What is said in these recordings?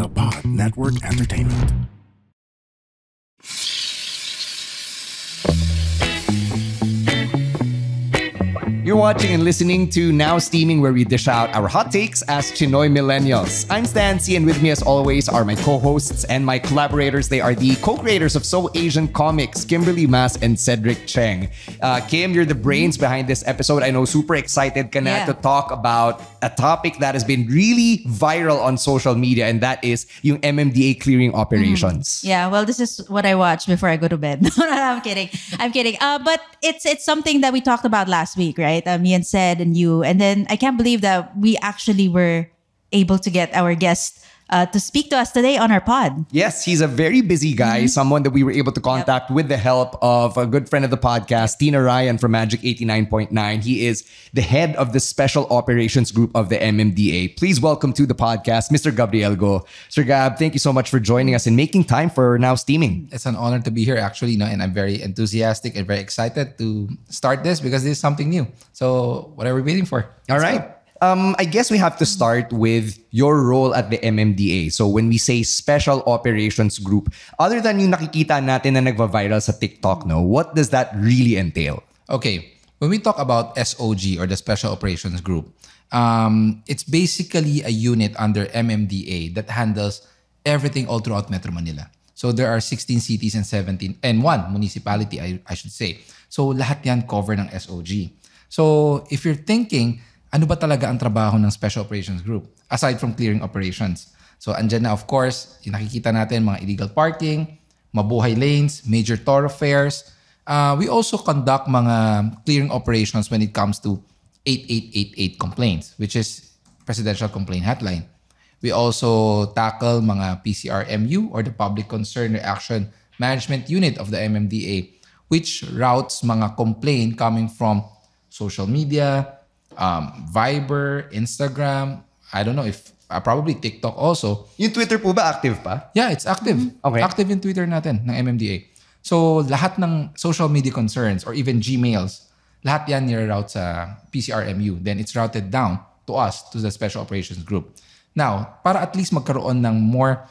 The Pod Network Entertainment. You're watching and listening to Now Steaming, where we dish out our hot takes as Chinoy millennials. I'm Stancy, and with me as always are my co-hosts and my collaborators. They are the co-creators of So Asian Comics, Kimberly Mas and Cedric Cheng. Kim, you're the brains behind this episode. I know, super excited ka na to talk about a topic that has been really viral on social media, and that is yung MMDA clearing operations. Yeah, well, this is what I watch before I go to bed. No, I'm kidding. But it's something that we talked about last week, right? Me and Ced and you. And then I can't believe that we actually were able to get our guest to speak to us today on our pod. Yes, he's a very busy guy, someone that we were able to contact with the help of a good friend of the podcast, Tina Ryan from Magic 89.9. He is the head of the Special Operations Group of the MMDA. Please welcome to the podcast, Mr. Gabriel Go. Sir Gab, thank you so much for joining us and making time for Now Steaming. It's an honor to be here, actually, and I'm very enthusiastic and very excited to start this because this is something new. So what are we waiting for? All right. I guess we have to start with your role at the MMDA. So when we say Special Operations Group, other than yung nakikita natin na nagva-viral sa TikTok, what does that really entail? Okay, when we talk about SOG or the Special Operations Group, it's basically a unit under MMDA that handles everything all throughout Metro Manila. So there are 16 cities and one municipality, I should say. So lahat yan cover ng SOG. So if you're thinking, ano ba talaga ang trabaho ng Special Operations Group aside from clearing operations? So andyan na, of course, yung nakikita natin mga illegal parking, mabuhay lanes, major thoroughfares. We also conduct mga clearing operations when it comes to 8888 complaints, which is Presidential Complaint Hotline. We also tackle mga PCRMU or the Public Concern Reaction Management Unit of the MMDA, which routes mga complaint coming from social media, Viber, Instagram, I don't know if probably TikTok also. Yung Twitter po ba active pa? Yeah, it's active. Okay. Active yung Twitter natin ng MMDA. So lahat ng social media concerns or even Gmails, lahat yan nire-route sa PCRMU. Then it's routed down to us, to the Special Operations Group. Now, para at least magkaroon ng more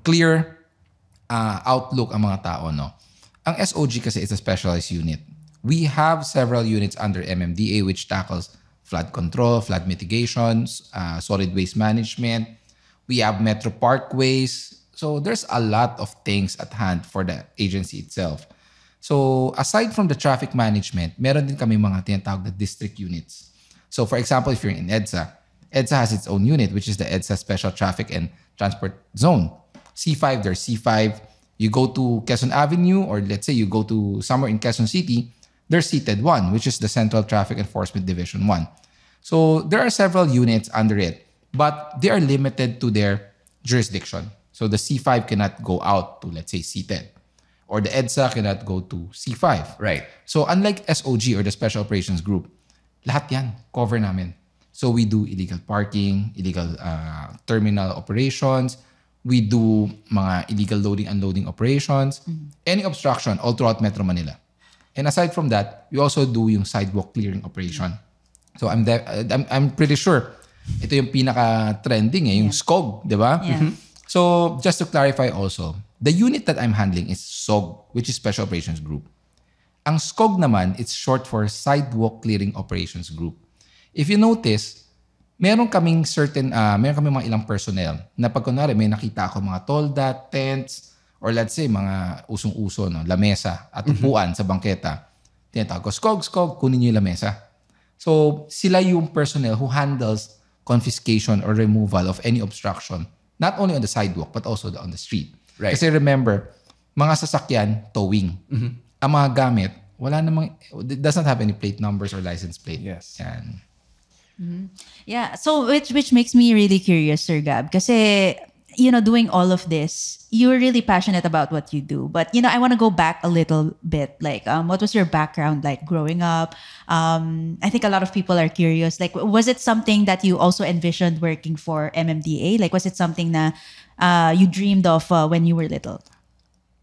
clear outlook ang mga tao, ang SOG kasi is a specialized unit. We have several units under MMDA which tackles flood control, flood mitigations, solid waste management. We have metro parkways. So there's a lot of things at hand for the agency itself. So aside from the traffic management, meron din kami mga tinatawag na district units. So for example, if you're in EDSA, EDSA has its own unit, which is the EDSA Special Traffic and Transport Zone. C5, there's C5. You go to Quezon Avenue, or let's say you go to somewhere in Quezon City, there's Seated 1, which is the Central Traffic Enforcement Division 1. So there are several units under it, but they are limited to their jurisdiction. So the C5 cannot go out to, let's say, Seated, or the EDSA cannot go to C5. Right. So unlike SOG or the Special Operations Group, lahat yan, cover namin. So we do illegal parking, illegal terminal operations, we do mga illegal loading, unloading operations, any obstruction all throughout Metro Manila. And aside from that, we also do yung sidewalk clearing operation. So I'm pretty sure ito yung pinaka-trending yung SCOG, di ba? Yeah. So just to clarify also, the unit that I'm handling is SOG, which is Special Operations Group. Ang SCOG naman, it's short for Sidewalk Clearing Operations Group. If you notice, meron kaming mga ilang personnel na pag kunwari may nakita ako mga tolda, tents, or let's say, mga usong-uso, lamesa at upuan sa bangketa. Tinatawag ko, skog, kunin niyo yung lamesa. So, sila yung personnel who handles confiscation or removal of any obstruction, not only on the sidewalk, but also on the street. Right. Kasi remember, mga sasakyan, towing. Ang mga gamit, it does not have any plate numbers or license plate. Yes. Yan. Yeah, so which makes me really curious, Sir Gab, kasi doing all of this, you're really passionate about what you do. But, I want to go back a little bit. Like, what was your background like growing up? I think a lot of people are curious. Like, was it something that you also envisioned working for MMDA? Like, was it something na you dreamed of when you were little?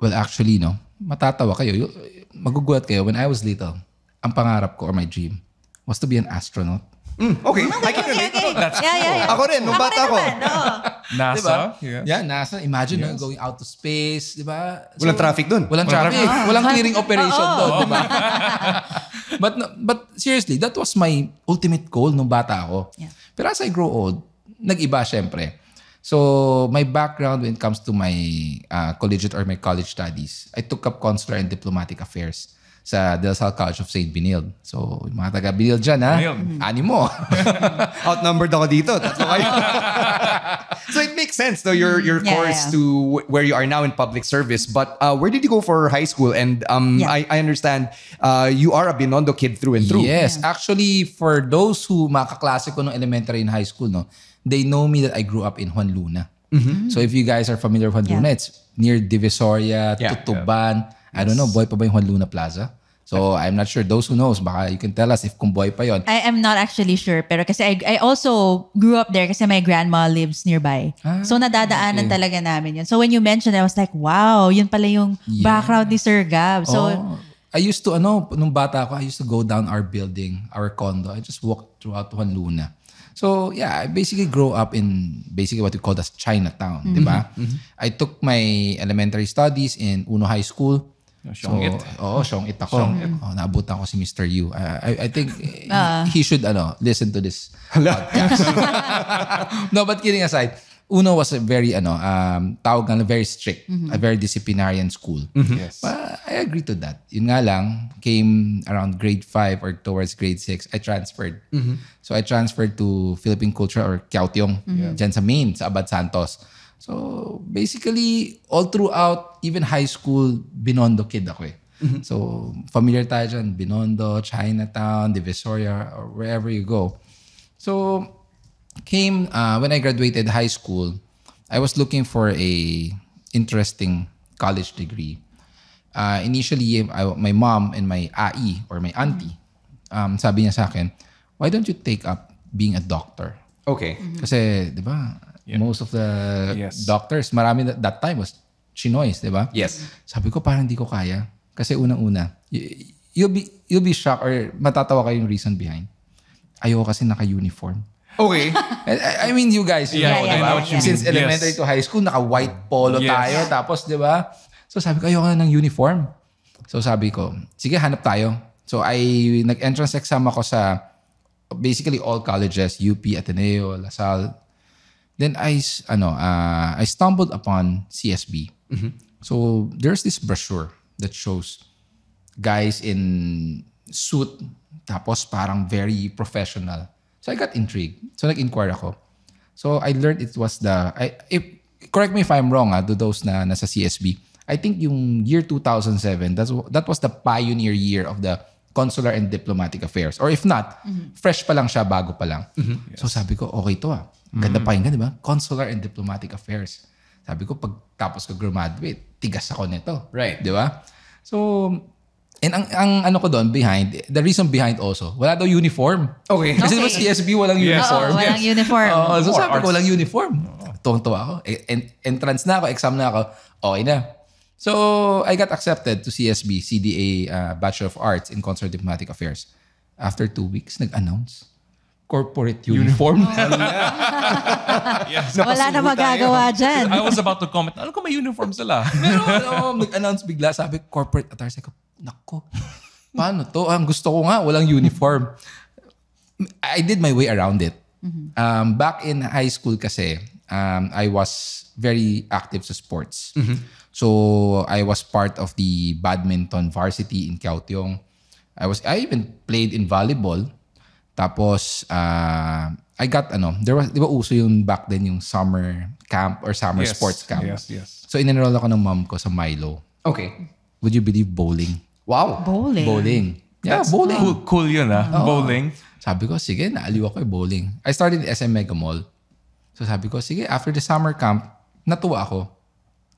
Well, actually, matatawa kayo. Magugulat kayo. When I was little, ang pangarap ko or my dream was to be an astronaut. Okay, I can relate. Okay. That's Yeah. Ako rin, nung bata ko. NASA? Diba? Yes. Yeah, NASA. Imagine no, going out to space, di ba? Walang traffic dun. Walang traffic. Walang clearing operation doon, di ba? But seriously, that was my ultimate goal nung bata ako. Yeah. Pero as I grow old, nag-iba syempre. So, my background when it comes to my collegiate or my college studies, I took up consular and diplomatic affairs sa De La Salle College of St. Benilde. So, yung mga taga Benilde dyan, ha? Benilde. Animo. Outnumbered ako dito. Tatlo kayo. So it makes sense, though, your Yeah, course yeah. to where you are now in public service. But where did you go for high school? And Yeah. I understand you are a Binondo kid through and through. Yes. Actually, for those who makaklase ko nung elementary and high school, no, they know me that I grew up in Juan Luna. So if you guys are familiar with Juan Yeah. Luna, it's near Divisoria, Yeah. Tutuban. I don't know, boy pa ba yung Juan Luna Plaza? So I'm not sure. Those who knows, baka you can tell us if kung boy pa yon. I am not actually sure, pero kasi I also grew up there kasi my grandma lives nearby. So nadadaanan talaga namin yun. So when you mentioned, I was like, wow, yun pala yung background ni Sir Gab. So I used to, nung bata ako, I used to go down our building, our condo. I just walked throughout Juan Luna. So yeah, I basically grew up in basically what we call as Chinatown, di ba? I took my elementary studies in Uno High School. Siongit. Siongit ako. Naabutan ko si Mr. Yu. I think he should listen to this podcast. No, but kidding aside, Uno was a very tawag nga, very strict, a very disciplinarian school. Yes. But I agree to that. Yun nga lang, came around grade 5 or towards grade 6, I transferred. So I transferred to Philippine Culture or Kiaotiong, dyan sa Maine, sa Abad Santos. So basically, all throughout, even high school, Binondo kid ako eh. So familiar tayo dyan, Binondo, Chinatown, Divisoria, or wherever you go. So came, when I graduated high school, I was looking for a interesting college degree. Initially, my mom and my AI or my auntie, sabi niya sa akin, why don't you take up being a doctor? Okay. Kasi, di ba, most of the Yes. doctors, marami that time was Chinoys, di ba? Yes. Sabi ko, parang di ko kaya. Kasi unang-una, you'll be shocked or matatawa kayo yung reason behind. Ayoko kasi naka-uniform. Okay. I mean, you guys, you Yeah, know, yeah, diba? yeah, yeah. Since elementary Yes. to high school, naka-white polo Yes. tayo. Tapos, di ba? So sabi ko, ayoko na ng uniform. So sabi ko, sige, hanap tayo. So nag-entrance exam ako sa basically all colleges, UP, Ateneo, La Salle. Then I stumbled upon CSB. So there's this brochure that shows guys in suit, tapos parang very professional. So I got intrigued. So nag-inquire ako. So I learned it was correct me if I'm wrong to those na nasa CSB. I think yung year 2007, that was the pioneer year of the consular and diplomatic affairs. Or if not, fresh pa lang siya, bago pa lang. So sabi ko, okay to Ganda pakinggan, di ba? Consular and diplomatic affairs. Sabi ko, pag tapos ko graduate, tigas ako nito. Right. Di ba? So, and ang ano ko doon, the reason behind also, wala daw uniform. Okay. Kasi diba Okay. CSB walang uniform? Oo, walang uniform. So Or sabi ko, arts. walang uniform. Tuwang-tuwa ako. Entrance na ako, exam na ako, okay na. So, I got accepted to CSB, CDA Bachelor of Arts in Consular Diplomatic Affairs. After 2 weeks, nag-announce. Corporate uniform. Yes. Wala na magagawa dyan. I was about to comment, ano kung may uniform sila? Pero nag-announce bigla, sabi, corporate attire. Sabi ko, nako, paano to? Ang gusto ko nga, walang uniform. I did my way around it. Back in high school kasi, I was very active sa sports. So, I was part of the badminton varsity in Kiaotiong. I even played in volleyball. Tapos, I got, di ba uso yung back then yung summer camp or summer Yes. sports camp. Yes. So, in-enroll ako ng mom ko sa Milo. Okay. Would you believe bowling? Wow. Bowling. Yeah, bowling. Cool yun Bowling. Sabi ko, sige, naaliw ako bowling. I started in SM Mega Mall. So sabi ko, sige, after the summer camp, natuwa ako.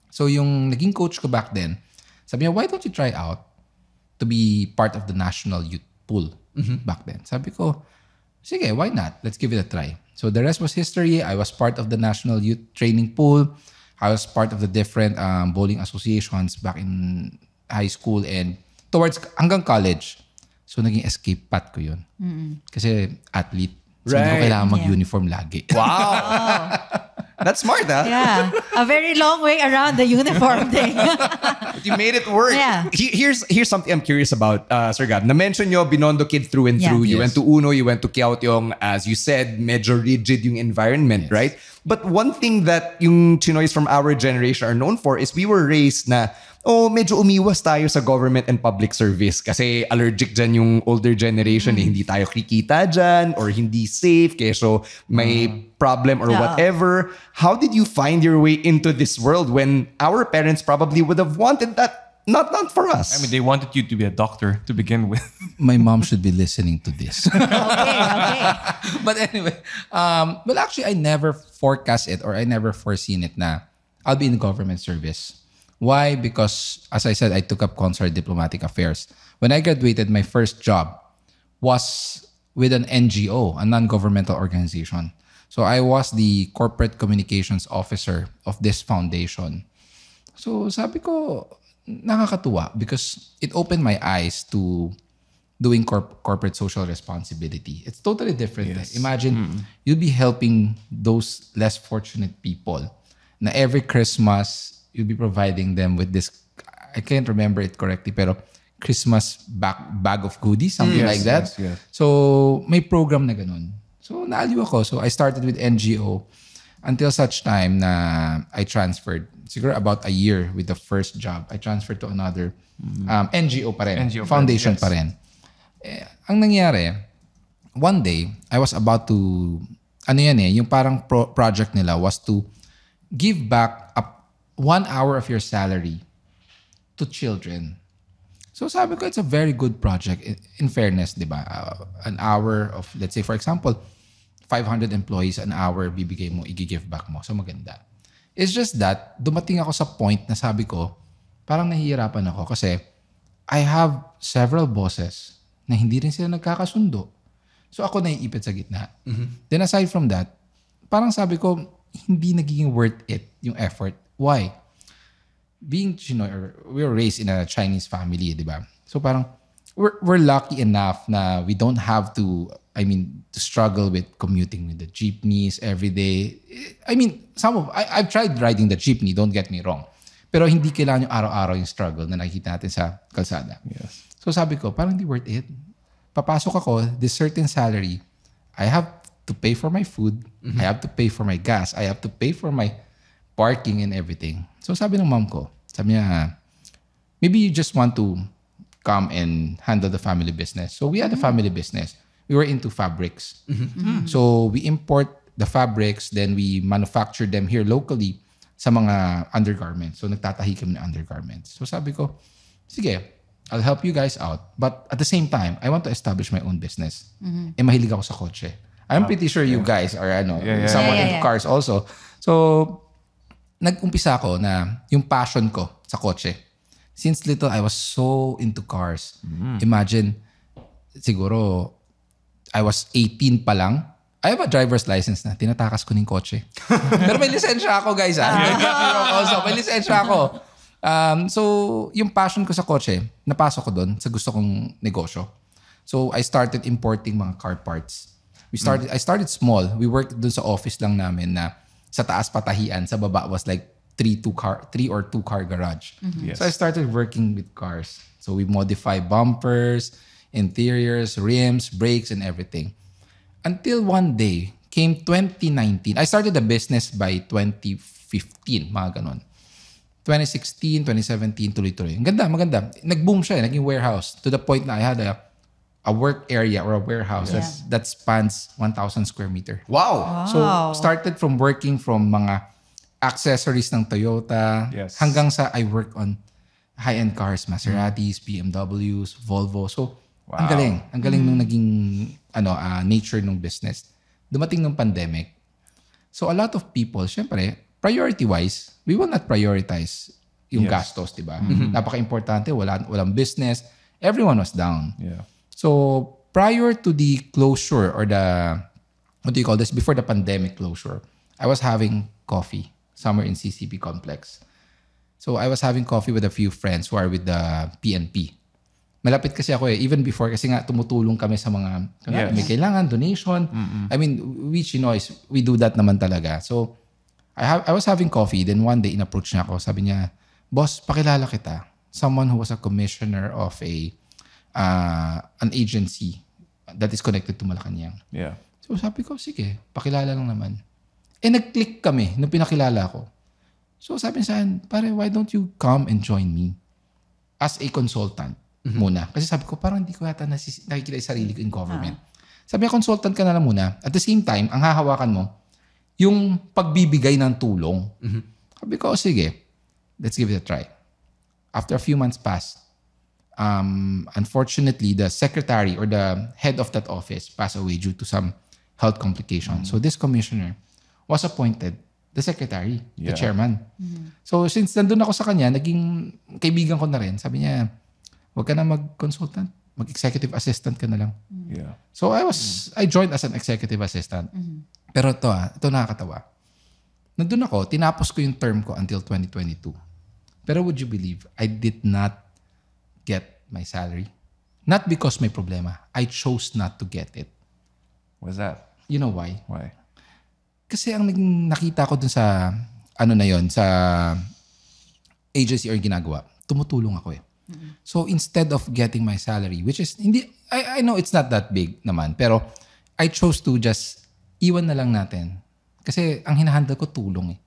So yung naging coach ko back then, sabi niya, why don't you try out to be part of the national youth pool back then? Sabi ko, sige, why not? Let's give it a try. So the rest was history. I was part of the national youth training pool. I was part of the different bowling associations back in high school and towards hanggang college. So naging escape path ko yun. Kasi athlete. So hindi ko Right. kailangan mag-uniform lagi. Wow. That's smart, huh? Yeah. A very long way around the uniform thing. But you made it work. Yeah. Here's something I'm curious about, Sir Gab. Na-mention nyo, Binondo kid through and Yeah. through. You Yes. went to Uno, you went to Kiaotiong. As you said, medyo rigid yung environment, right? But one thing that yung Chinoys from our generation are known for is we were raised na, medyo umiwas tayo sa government and public service kasi allergic dyan yung older generation hindi tayo kikita dyan or hindi safe keso may problem or Yeah. whatever. How did you find your way into this world when our parents probably would have wanted that not for us? I mean, they wanted you to be a doctor to begin with. My mom should be listening to this. Okay. But anyway, well, actually, I never forecast it or I never foreseen it na I'll be in government service. Why? Because, as I said, I took up consular diplomatic affairs. When I graduated, my first job was with an NGO, a non-governmental organization. So I was the corporate communications officer of this foundation. So sabi ko, nakakatuwa because it opened my eyes to doing corporate social responsibility. It's totally different. Yes. Imagine you'll be helping those less fortunate people. Na every Christmas, you'll be providing them with this, I can't remember it correctly, pero Christmas bag of goodies, something Yes, like that. yes, yes. So may program na ganun. So naaliw ako. So I started with NGO until such time na I transferred. Siguro about a year with the first job. I transferred to another NGO pa rin. NGO pa rin, Foundation yes. pa rin. Ang nangyari, one day, I was about to, yung parang project nila was to give back 1 hour of your salary to children. So sabi ko, it's a very good project. In fairness, di ba? An hour of, let's say, for example, 500 employees, an hour, bibigay mo, i-give back mo. So maganda. It's just that, dumating ako sa point na sabi ko, parang nahihirapan ako kasi I have several bosses na hindi rin sila nagkakasundo. So ako naiipit sa gitna. Then aside from that, parang sabi ko, hindi nagiging worth it yung effort. Why? Being Chinoy, or we were raised in a Chinese family, di ba? So parang we're lucky enough na we don't have to, to struggle with commuting with the jeepneys every day. I've tried riding the jeepney, don't get me wrong. Pero hindi kailangan yung araw-araw yung struggle na nakikita natin sa kalsada. Yes. So sabi ko, parang hindi worth it. Papasok ako, this certain salary, I have to pay for my food, I have to pay for my gas, I have to pay for my parking and everything. So sabi ng mom ko, sabi niya, maybe you just want to come and handle the family business. So we had a family business. We were into fabrics. So we import the fabrics, then we manufacture them here locally sa mga undergarments. So nagtatahi kami ng undergarments. So sabi ko, sige, I'll help you guys out. But at the same time, I want to establish my own business. Mahilig ako sa kotse. I'm pretty sure you guys are somewhat into cars also. So nag-umpisa ako na yung passion ko sa kotse. Since little, I was so into cars. Imagine, siguro, I was 18 pa lang. I have a driver's license na. Tinatakas ko ng kotse. Pero may lisensya ako, guys. Also, may lisensya ako. So, yung passion ko sa kotse, napasok ko doon sa gusto kong negosyo. So, I started importing mga car parts. I started small. We worked doon sa office lang namin na sa taas patahian, sa baba was like 3 or 2 car garage. Yes. So I started working with cars. So we modify bumpers, interiors, rims, brakes, and everything. Until one day, came 2019. I started the business by 2015, mga ganon. 2016, 2017, tuloy-tuloy. Ang ganda, maganda. Nag-boom siya, naging warehouse. To the point na I had a work area or a warehouse that spans 1,000 square meter. Wow. So, started from working from mga accessories ng Toyota hanggang sa I work on high-end cars, Maseratis, BMWs, Volvo. So, ang galing. Ang galing nung naging nature ng business. Dumating nung pandemic. So, a lot of people, syempre, priority-wise, we will not prioritize yung gastos, di ba? Napaka-importante, walang business. Everyone was down. Yeah. So, prior to the closure or before the pandemic closure, I was having coffee somewhere in CCP complex. So, I was having coffee with a few friends who are with the PNP. Malapit kasi ako even before kasi nga tumutulong kami sa mga may kailangan, donation. We Chinoys, we do that naman talaga. So, I was having coffee, then one day in-approach niya ako. Sabi niya, boss, pakilala kita. Someone who was a commissioner of an agency that is connected to Malacanang. Yeah. So sabi ko, sige, pakilala lang naman. Nag-click kami nung pinakilala ko. So sabi niya sa akin, pare, why don't you come and join me as a consultant muna? Kasi sabi ko, parang hindi ko yata nakikita yung sarili ko in government. Sabi niya, consultant ka na lang muna. At the same time, ang hahawakan mo, yung pagbibigay ng tulong. Sabi ko, sige, let's give it a try. After a few months passed, unfortunately, the secretary or the head of that office passed away due to some health complications. So this commissioner was appointed the secretary, the chairman. So since nandun ako sa kanya, naging kaibigan ko na rin. Sabi niya, huwag ka na mag-consultant. Mag-executive assistant ka na lang. Yeah. So I joined as an executive assistant. Pero ito nakakatawa. Nandun ako, tinapos ko yung term ko until 2022. Pero would you believe, I did not get my salary? Not because may problema. I chose not to get it. What's that? You know why? Why? Kasi ang nakita ko dun sa, sa agency or ginagawa, tumutulong ako eh. So instead of getting my salary, which is, I know it's not that big naman, pero I chose to just iwan na lang natin. Kasi ang hinahandle ko tulong eh.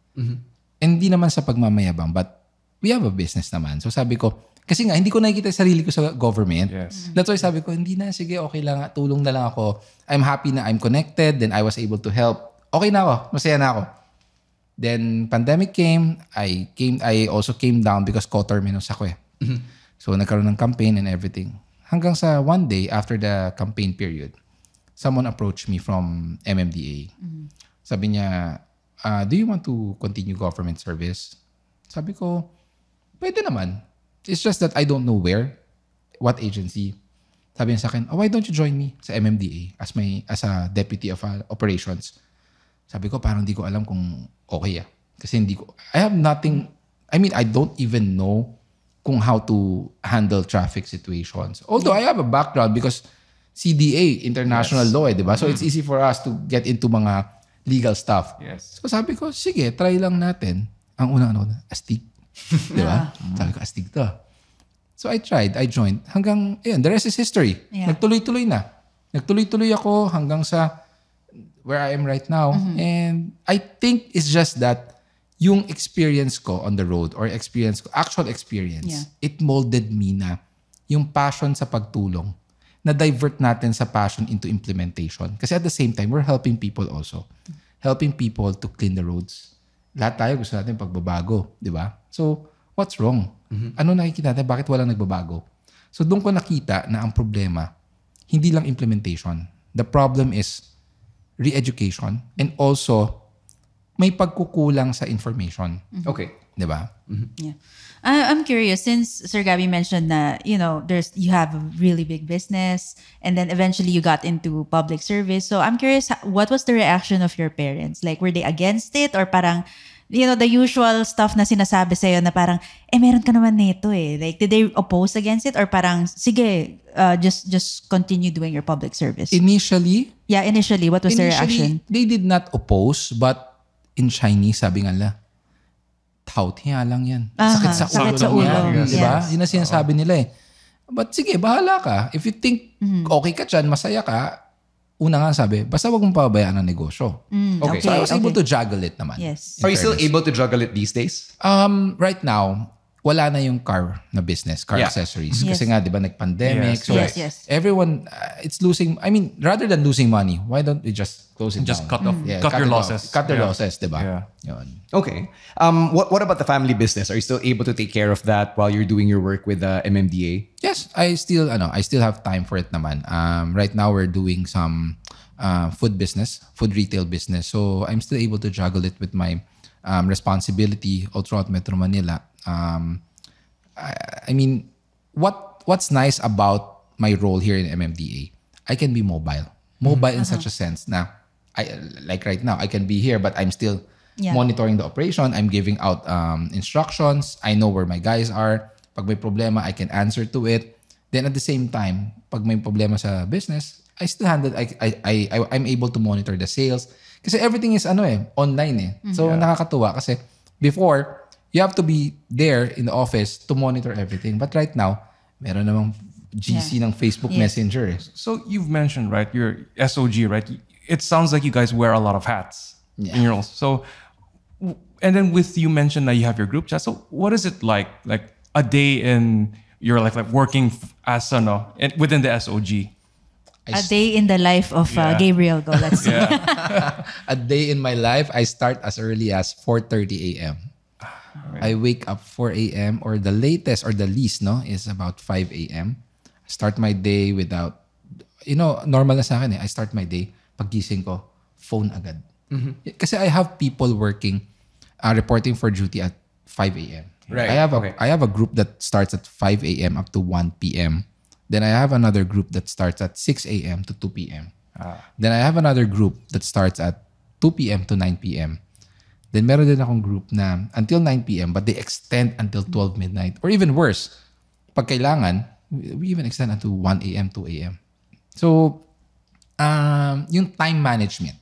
And hindi naman sa pagmamayabang, but we have a business naman. So sabi ko, kasi nga, hindi ko nakikita yung sarili ko sa government. Yes. That's why sabi ko, hindi na, sige, okay lang, tulong na lang ako. I'm happy na I'm connected, then I was able to help. Okay na ako, masaya na ako. Then, pandemic came, I also came down because co-terminus ako eh. So, nagkaroon ng campaign and everything. Hanggang sa one day, after the campaign period, someone approached me from MMDA. Sabi niya, do you want to continue government service? Sabi ko, pwede naman. It's just that I don't know where, what agency. Sabi niya sa akin, why don't you join me sa MMDA as a deputy of operations? Sabi ko, parang hindi ko alam kung okay. Kasi I have nothing, I don't even know kung how to handle traffic situations. Although I have a background because CDA, international law di ba? So it's easy for us to get into mga legal stuff. Yes. So sabi ko, sige, try lang natin. Ang astig. Di ba? Sabi ko, astig to. So I tried, I joined. Hanggang, the rest is history. Yeah. Nagtuloy-tuloy na. Nagtuloy-tuloy ako hanggang sa where I am right now. And I think it's just that yung experience ko on the road or actual experience, it molded me na yung passion sa pagtulong na divert natin sa passion into implementation. Kasi at the same time, we're helping people also. Helping people to clean the roads. Lahat tayo gusto natin pagbabago, di ba? So, what's wrong? Ano nakikita natin? Bakit walang nagbabago? So, doon ko nakita na ang problema, hindi lang implementation. The problem is re-education and also may pagkukulang sa information. Okay. Di ba? Yeah. I'm curious, since Sir Gabby mentioned that, you have a really big business and then eventually you got into public service. So I'm curious, what was the reaction of your parents? Like, were they against it or parang, the usual stuff na sinasabi sa'yo na parang, meron ka naman nito eh. Like, did they oppose against it or parang, sige, just continue doing your public service? Initially, what was the reaction? they did not oppose, but in Chinese, sabi nga nila, tautiya lang yan. Sakit sa sakit ulo sa lang ulo. yan. Yes. Diba? Yun ang sinasabi nila eh. But sige, bahala ka. If you think okay ka dyan, masaya ka, una nga sabi, basta wag mong pabayaan ang negosyo. Okay. So I was able to juggle it naman. Yes. Are you still able to juggle it these days? Right now, wala na yung car na business, car accessories. Yes. Kasi nga, di ba, nag-pandemic. Yes. So Yes. everyone, it's losing, rather than losing money, why don't we just close it Just down? cut off, cut your it losses. off. Cut your Yeah. losses, di ba? Yeah. Yun. Okay. What about the family business? Are you still able to take care of that while you're doing your work with the MMDA? Yes, I still have time for it naman. Right now, we're doing some food retail business. So I'm still able to juggle it with my responsibility all throughout Metro Manila. What's nice about my role here in MMDA, I can be mobile. Mobile in such a sense na, like right now, I can be here, but I'm still monitoring the operation. I'm giving out instructions. I know where my guys are. Pag may problema, I can answer to it. Then at the same time, pag may problema sa business, I still handle. I'm able to monitor the sales. Kasi everything is online eh. So nakakatuwa kasi before, you have to be there in the office to monitor everything. But right now, meron namang GC ng Facebook Messenger eh. So you've mentioned, right, your SOG, right? It sounds like you guys wear a lot of hats in your roles. So, and then with you mentioned that you have your group chat. So what is it like a day in your life, like working as within the SOG? A day in the life of Gabriel Go, let's say. A day in my life, I start as early as 4:30 a.m. I wake up 4 a.m. or the latest or the least is about 5 a.m. Start my day without, normal na sa akin eh. I start my day, paggising ko, phone agad. Kasi I have people working, reporting for duty at 5 a.m. Right. I have a group that starts at 5 a.m. up to 1 p.m. Then I have another group that starts at 6 a.m. to 2 p.m. Then I have another group that starts at 2 p.m. to 9 p.m. Then meron din akong group na until 9 p.m. but they extend until 12 midnight. Or even worse, pag kailangan, we even extend until 1 a.m., 2 a.m. So, yung time management.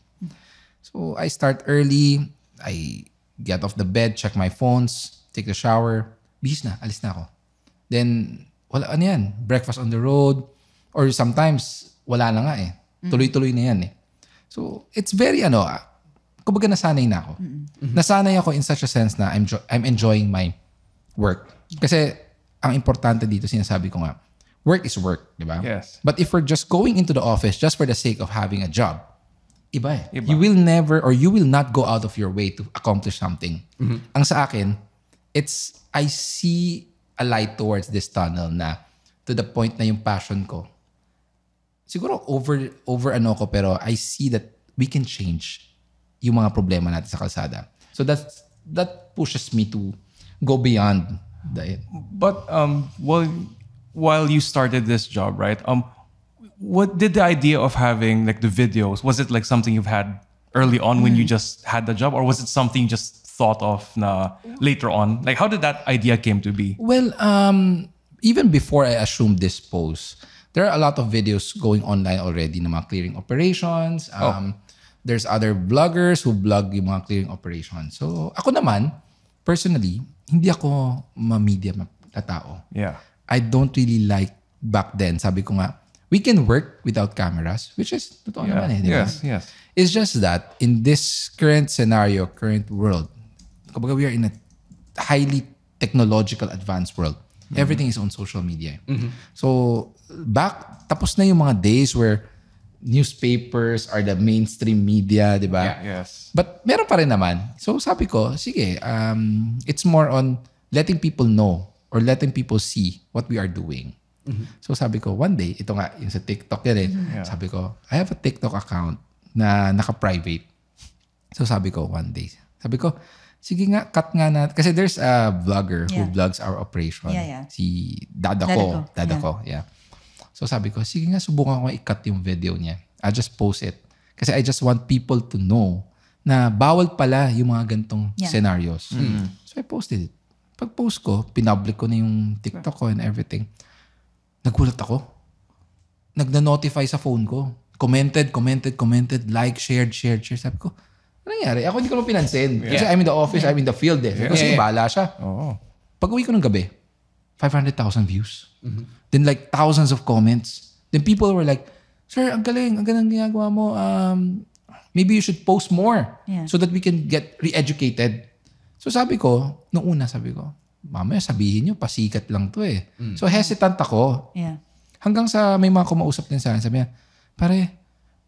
So, I start early. I get off the bed, check my phones, take a shower. Bihis na, alis na ako. Then, breakfast on the road. Or sometimes, wala na nga eh. Tuloy-tuloy na yan eh. So, it's very kumbaga nasanay na ako. Nasanay ako in such a sense na I'm enjoying my work. Kasi ang importante dito, sinasabi ko nga, work is work, di ba? Yes. But if we're just going into the office just for the sake of having a job, iba eh. You will never or you will not go out of your way to accomplish something. Ang sa akin, I see a light towards this tunnel na to the point na yung passion ko. Siguro over pero I see that we can change yung mga problema natin sa kalsada. So that pushes me to go beyond the... But while you started this job, right? What did the idea of having like the videos, was it like something you've had early on when you just had the job, or was it something you just thought of later on? Like how did that idea came to be? Well, even before I assumed this post, there are a lot of videos going online already na mga clearing operations. There's other vloggers who vlog yung mga clearing operations. So ako naman, personally, hindi ako ma-media na tao. Yeah. I don't really like back then. Sabi ko nga, we can work without cameras, which is totoo naman eh. Di ba? Yes. It's just that in this current scenario, current world, kumbaga we are in a highly technological advanced world. Everything is on social media. So tapos na yung mga days where newspapers are the mainstream media, di ba? Yeah, yes. But meron pa rin naman. So sabi ko, sige, it's more on letting people know or letting people see what we are doing. So sabi ko, one day, ito nga, yung sa TikTok yan eh. Sabi ko, I have a TikTok account na naka-private. So sabi ko, one day, sabi ko, sige nga, cut nga natin. Kasi there's a vlogger who vlogs our operation. Si Dadako. Yeah. So sabi ko, sige nga, subukan ko i-cut yung video niya. I'll just post it. Kasi I just want people to know na bawal pala yung mga gantong scenarios. So I posted it. Pag-post ko, pinpublic ko na yung TikTok ko and everything. Nagulat ako. Nagna-notify sa phone ko. Commented, like, shared. Sabi ko, ano nangyari? Ako hindi ko naman pinansin. Kasi I'm in the office, I'm in the field eh. Kasi bahala siya. Pag-uwi ko ng gabi, 500,000 views. Then like thousands of comments. Then people were like, sir, ang galing ginagawa mo. Maybe you should post more so that we can get re-educated. So sabi ko, nung una sabi ko, mamaya sabihin nyo, pasikat lang to eh. So hesitant ako. Hanggang sa may mga kumausap din sa akin, sabi niya, pare,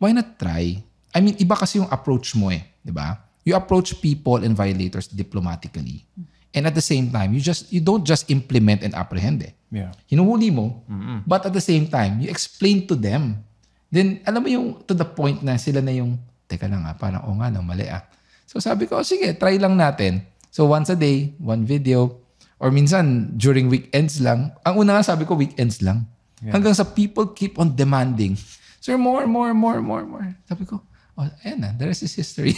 why not try? I mean, iba kasi yung approach mo eh. Di ba? You approach people and violators diplomatically. And at the same time, you don't just implement and apprehend eh. Yeah. Hinuhuli mo, but at the same time, you explain to them. Then, alam mo yung to the point na sila na yung, teka lang parang mali ah. So sabi ko, sige, try lang natin. So once a day, one video, or minsan during weekends lang. Ang una nga sabi ko, weekends lang. Hanggang sa people keep on demanding, sir, more. Sabi ko, Oh, ayan na, the rest is history.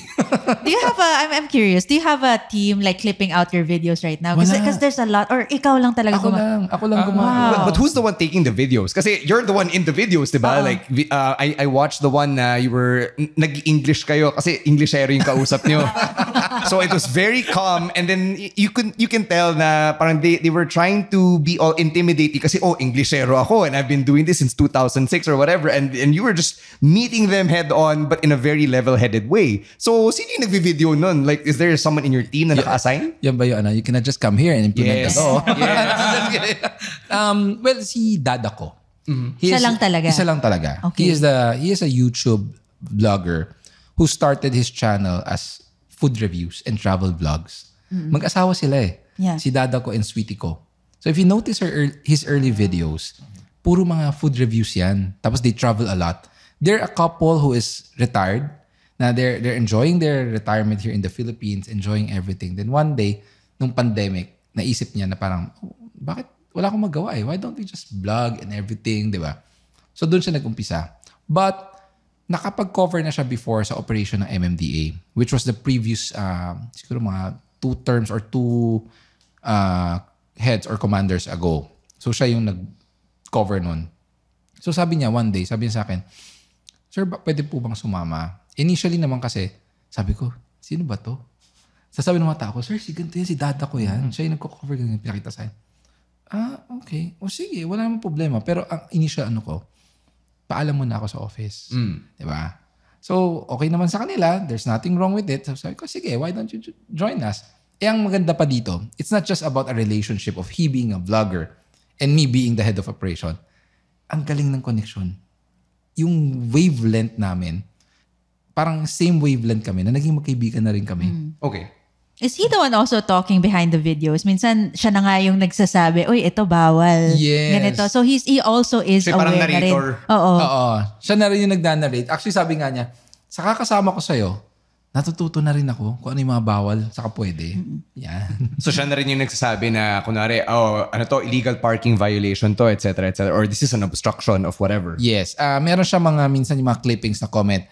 Do you have I'm curious, do you have a team like clipping out your videos right now? Wala. Because there's a lot, or ikaw lang talaga Ako lang gumawa. But who's the one taking the videos? Kasi you're the one in the videos, diba? Like, I watched the one na you were, nag-English kayo kasi Englishero yung kausap nyo. So it was very calm, and then you can tell na parang they were trying to be all intimidating kasi, Englishero ako and I've been doing this since 2006 or whatever, and you were just meeting them head on but in a very level-headed way. So, sino yung nagvi-video nun? Like, is there someone in your team na naka-assign? Yan ba yun? You cannot just come here and implement Yes. the law. Yes. Well, si dada ko. Siya lang talaga? Isa lang talaga. Okay. He is a YouTube vlogger who started his channel as food reviews and travel vlogs. Mag-asawa sila eh. Yeah. Si dada ko and sweetie ko. So if you notice his early videos, puro mga food reviews yan. Tapos they travel a lot. They're a couple who is retired. Na they're enjoying their retirement here in the Philippines, enjoying everything. Then one day, nung pandemic, naisip niya na parang, bakit wala akong magawa eh? Why don't we just vlog and everything, di ba? So doon siya nag-umpisa. But nakapag-cover na siya before sa operation ng MMDA, which was the previous, siguro mga 2 terms or 2 heads or commanders ago. So siya yung nag-cover nun. So sabi niya one day, sabi niya sa akin, Sir, pwede po bang sumama? Initially naman kasi, sabi ko, sino ba to? Sasabi ng mga tao ko, Sir, si ganito yan, si dada ko yan. Siya yung nagko-cover ganyan, pinakita sa akin. Okay. O sige, wala namang problema. Pero ang initial ko, paalam mo na ako sa office. Diba? So, okay naman sa kanila. There's nothing wrong with it. So, sabi ko, sige, why don't you join us? Ang maganda pa dito, it's not just about a relationship of he being a vlogger and me being the head of operation. Ang galing ng connection. Yung wavelength namin, parang same wavelength kami na naging magkaibigan na rin kami. Okay. Is he the one also talking behind the videos? Minsan, siya na nga yung nagsasabi, uy, ito bawal. Yes. Ganito. So, he also is Siya parang aware na rin. narrator. Oo. Oo. Siya na rin yung nagda-narrate. Actually, sabi nga niya, sa kakasama ko sa'yo, natututo na rin ako kung ano yung mga bawal saka pwede. Yan. So siya na rin yung nagsasabi na, kunwari, illegal parking violation to, etc., etc., or this is an obstruction of whatever. Yes. Meron siya minsan yung mga clippings na comment.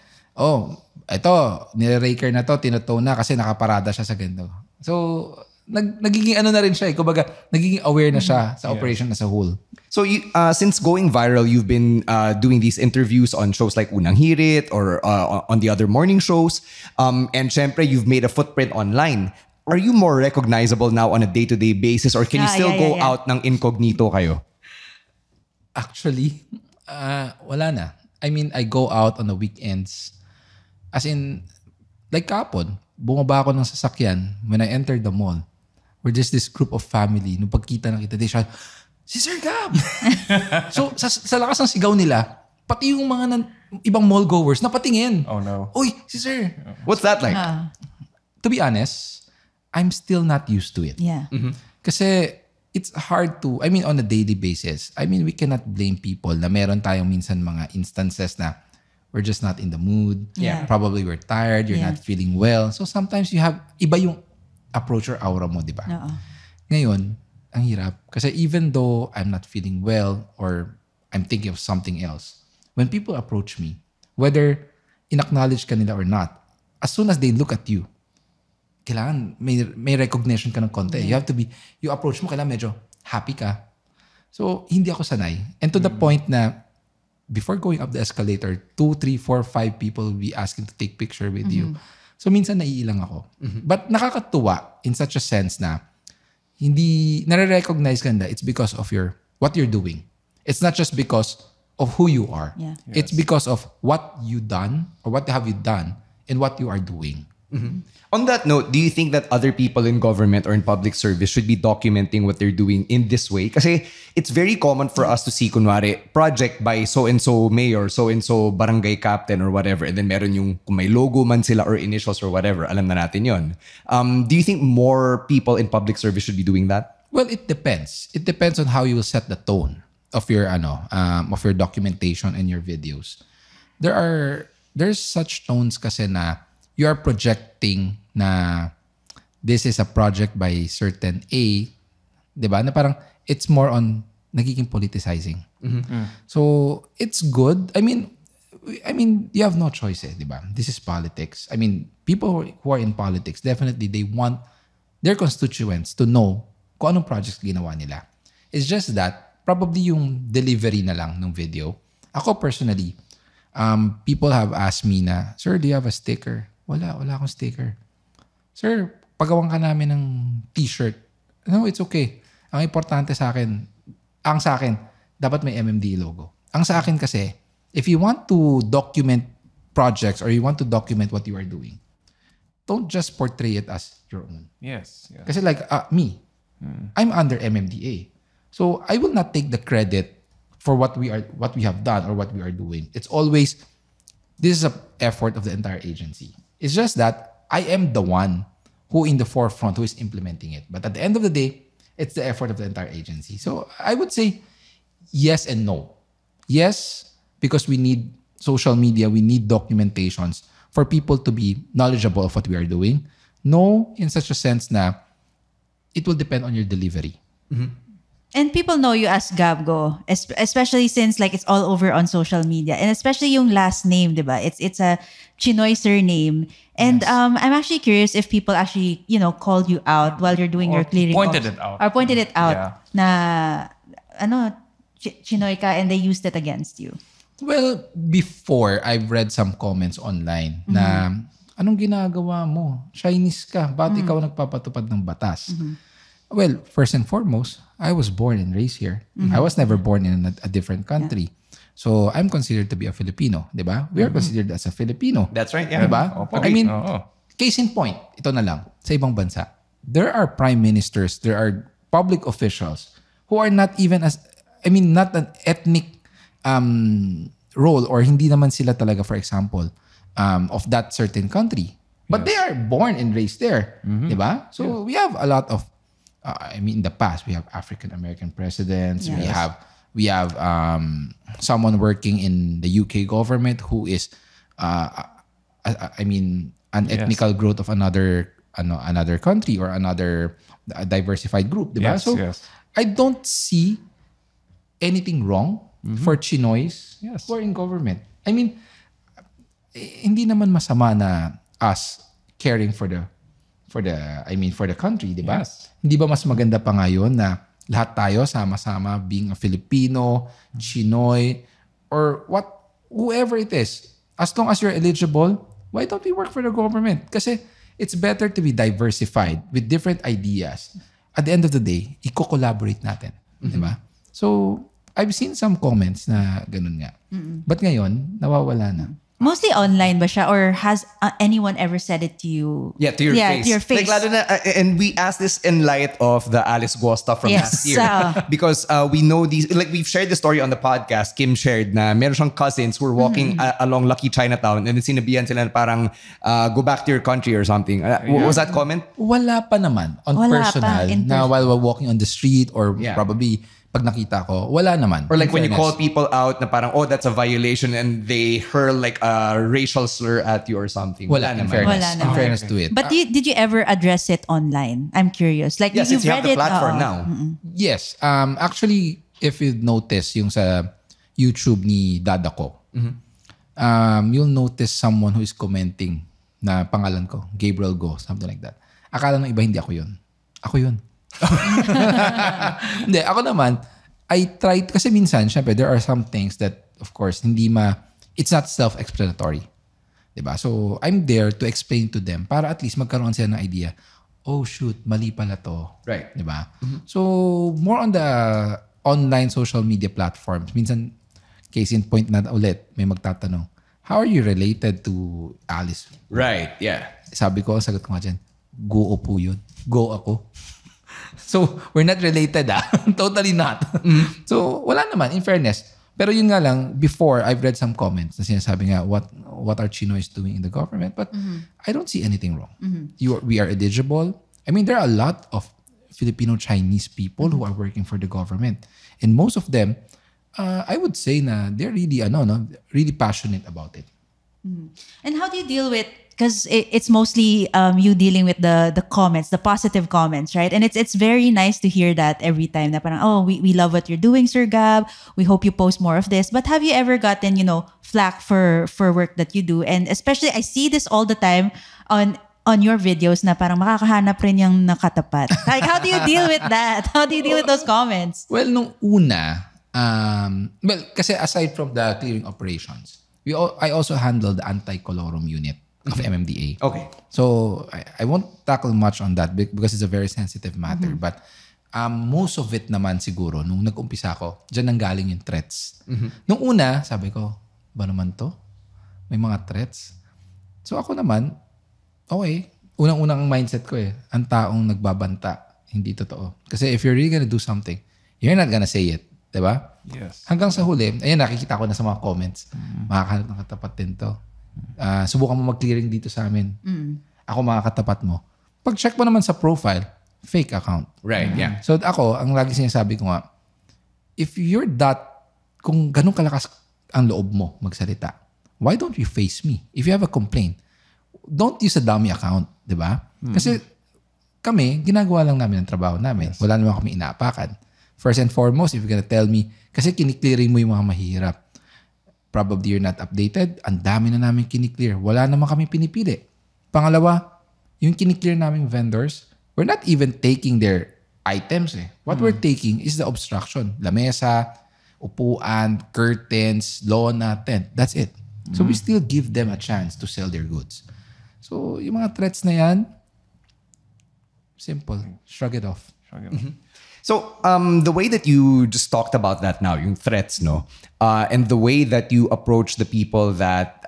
Ito, nire-raker na to, tinutow na kasi nakaparada siya sa ganito. So, nagiging na rin siya eh. Kumbaga, nagiging aware na siya sa operation as a whole. So since going viral, you've been doing these interviews on shows like Unang Hirit or on the other morning shows. And syempre, you've made a footprint online. Are you more recognizable now on a day-to-day basis, or can you still go out ng incognito kayo? Actually, wala na. I mean, I go out on the weekends. As in, like kapon, bumaba ako ng sasakyan when I entered the mall. We're just this group of family. Nung pagkita na kita, they shout, si Sir Gab! So, sa lakas ng sigaw nila, pati yung mga ibang mall goers napatingin. Oh no. Uy, si Sir! What's that like? To be honest, I'm still not used to it. Yeah. Kasi it's hard to, on a daily basis, we cannot blame people na meron tayong minsan mga instances na we're just not in the mood. Yeah. Probably we're tired, you're not feeling well. So sometimes you have, iba yung approach or aura mo, di ba? Oo. Ngayon, ang hirap. Kasi even though I'm not feeling well or I'm thinking of something else, when people approach me, whether in-acknowledge ka nila or not, as soon as they look at you, kailangan may recognition ka ng konti. You have to be, yung approach mo, kailangan medyo happy ka. So, hindi ako sanay. And to the point na, before going up the escalator, 2, 3, 4, 5 people will be asking to take picture with you. So, minsan naiilang ako. But nakakatuwa in such a sense na hindi, nare-recognize ka na it's because of what you're doing. It's not just because of who you are. Yeah. It's because of what you done or what have you done and what you are doing. On that note, do you think that other people in government or in public service should be documenting what they're doing in this way? Kasi it's very common for us to see, kunwari, project by so-and-so mayor, so-and-so barangay captain or whatever, and then meron yung, kung may logo man sila or initials or whatever, alam na natin yun. Do you think more people in public service should be doing that? Well, it depends. It depends on how you will set the tone of your documentation and your videos. There's such tones kasi na you are projecting na this is a project by certain A, diba? Na parang it's more on nagiging politicizing. So, it's good. I mean, you have no choice, di ba? This is politics. I mean, people who are in politics, definitely they want their constituents to know kung anong projects ginawa nila. It's just that, probably yung delivery na lang ng video. Ako personally, people have asked me na, Sir, do you have a sticker? Wala akong sticker. Sir, pagawan ka namin ng t-shirt. No, it's okay. Ang importante sa akin, dapat may MMDA logo. Ang sa akin kasi, if you want to document projects or you want to document what you are doing, don't just portray it as your own. Yes. Yeah. Kasi like me, I'm under MMDA. So I will not take the credit for what we have done or what we are doing. It's always, this is an effort of the entire agency. It's just that I am the one who in the forefront who is implementing it. But at the end of the day, it's the effort of the entire agency. So I would say yes and no. Yes, because we need social media, we need documentations for people to be knowledgeable of what we are doing. No, in such a sense na it will depend on your delivery. And people know you as Gabgo, especially since like it's all over on social media, and especially yung last name, diba? It's a Chinoy surname, and I'm actually curious if people actually called you out while you're doing your clearing, pointed it out, or pointed it out Yeah. na Chinoy ka, and they used it against you. Well, before, I've read some comments online na anong ginagawa mo? Chinese ka. Bakit ikaw nagpapatupad ng batas? Well, first and foremost, I was born and raised here. I was never born in a different country. So, I'm considered to be a Filipino. Diba? We are considered as a Filipino. That's right. Yeah. Diba? Opo. I mean, Oo. case in point, ito na lang, sa ibang bansa, there are prime ministers, there are public officials who are not even not an ethnic role, or hindi naman sila talaga, for example, of that certain country. But they are born and raised there. Diba? So we have a lot of, in the past, we have African-American presidents. Yes. We have someone working in the UK government who is, an ethnical growth of another country or another diversified group. Diba? Yes, So yes. I don't see anything wrong for Chinoys Yes. who are in government. I mean, hindi naman masama na us caring for the country, di ba? Yes. Hindi ba mas maganda pa ngayon na lahat tayo sama-sama being a Filipino, Chinoy, or whoever it is, as long as you're eligible, why don't we work for the government? Kasi it's better to be diversified with different ideas. At the end of the day, i-collaborate natin. Di ba? So, I've seen some comments na ganun nga. But ngayon, nawawala na. Mostly online ba siya, or has anyone ever said it to you? Yeah, to your face. To your face. Like, lalo na, and we asked this in light of the Alice Guo stuff from Yes. last year. Because we know these, like we've shared the story on the podcast, Kim shared na meron siyang cousins who were walking along Lucky Chinatown, and then sinabihan sila na parang go back to your country or something. What was that comment? Wala pa naman on Wala pa, personal in na while we're walking on the street or Yeah. probably pag nakita ko, wala naman. Or like in when you fairness. call people out na parang, oh, that's a violation, and they hurl like a racial slur at you or something. Wala, in naman. fairness. Wala In naman. fairness to it. But did you ever address it online? I'm curious. Like, Yeah, you've since you have read the platform oo. now. Yes. Actually, if you notice yung sa YouTube ni Dadako, you'll notice someone who is commenting na pangalan ko, Gabriel Go, something like that. Akala ng iba hindi ako yun. Ako yun. Hindi, ako naman, I tried, kasi minsan, syempre, there are some things that, of course, it's not self-explanatory. Diba? So, I'm there to explain to them para at least magkaroon sila ng idea, oh shoot, mali pala to. Right. Diba? So, more on the online social media platforms. Minsan, case in point na ulit, may magtatanong, how are you related to Alice? Right, yeah. Sabi ko, sagot ko nga dyan, go po yun. Go ako. So, we're not related Totally not. So, wala naman, in fairness. Pero yun nga lang, before, I've read some comments na sinasabi nga, what are Chinoys doing in the government? But I don't see anything wrong. We are eligible. I mean, there are a lot of Filipino-Chinese people who are working for the government. And most of them, I would say na they're really, really passionate about it. And how do you deal with, because it's mostly you dealing with the comments, the positive comments, right? And it's very nice to hear that every time. Na parang, oh, we love what you're doing, Sir Gab. We hope you post more of this. But have you ever gotten, flack for work that you do? And especially, I see this all the time on your videos na parang makakahanap rin yung nakatapat. Like, how do you deal with that? How do you deal with those comments? Well, nung una, kasi aside from the clearing operations, I also handle the anti-colorum unit of MMDA. Okay. So I won't tackle much on that because it's a very sensitive matter. But most of it naman siguro, nung nag-umpisa ako, dyan nanggaling yung threats. Nung una, sabi ko, ba naman to? May mga threats. So ako naman, okay. Unang-unang mindset ko ang taong nagbabanta, hindi totoo. Kasi if you're really gonna do something, you're not gonna say it. Diba? Yes. Hanggang sa huli, ayan, nakikita ko na sa mga comments. Makakahanap ng katapat din to. Subukan mo mag-clearing dito sa amin. Ako makakatapat mo. Pag-check mo naman sa profile, fake account. Right, yeah. So ako, ang lagi sinasabi ko nga, if you're kung ganun kalakas ang loob mo magsalita, why don't you face me? If you have a complaint, don't use a dummy account. Diba? Kasi kami, ginagawa lang namin ang trabaho namin. Wala naman kami inaapakan. First and foremost, if you're gonna tell me, kasi kiniklearing mo yung mga mahirap. Probably you're not updated. Ang dami na namin kiniklear. Wala naman kami pinipili. Pangalawa, yung kiniklear naming vendors, we're not even taking their items. What we're taking is the obstruction. Lamesa, upuan, curtains, lona, tent. That's it. So we still give them a chance to sell their goods. So yung mga threats na yan, simple. Shrug it off. So, the way that you just talked about that now, yung threats, no? And the way that you approach the people that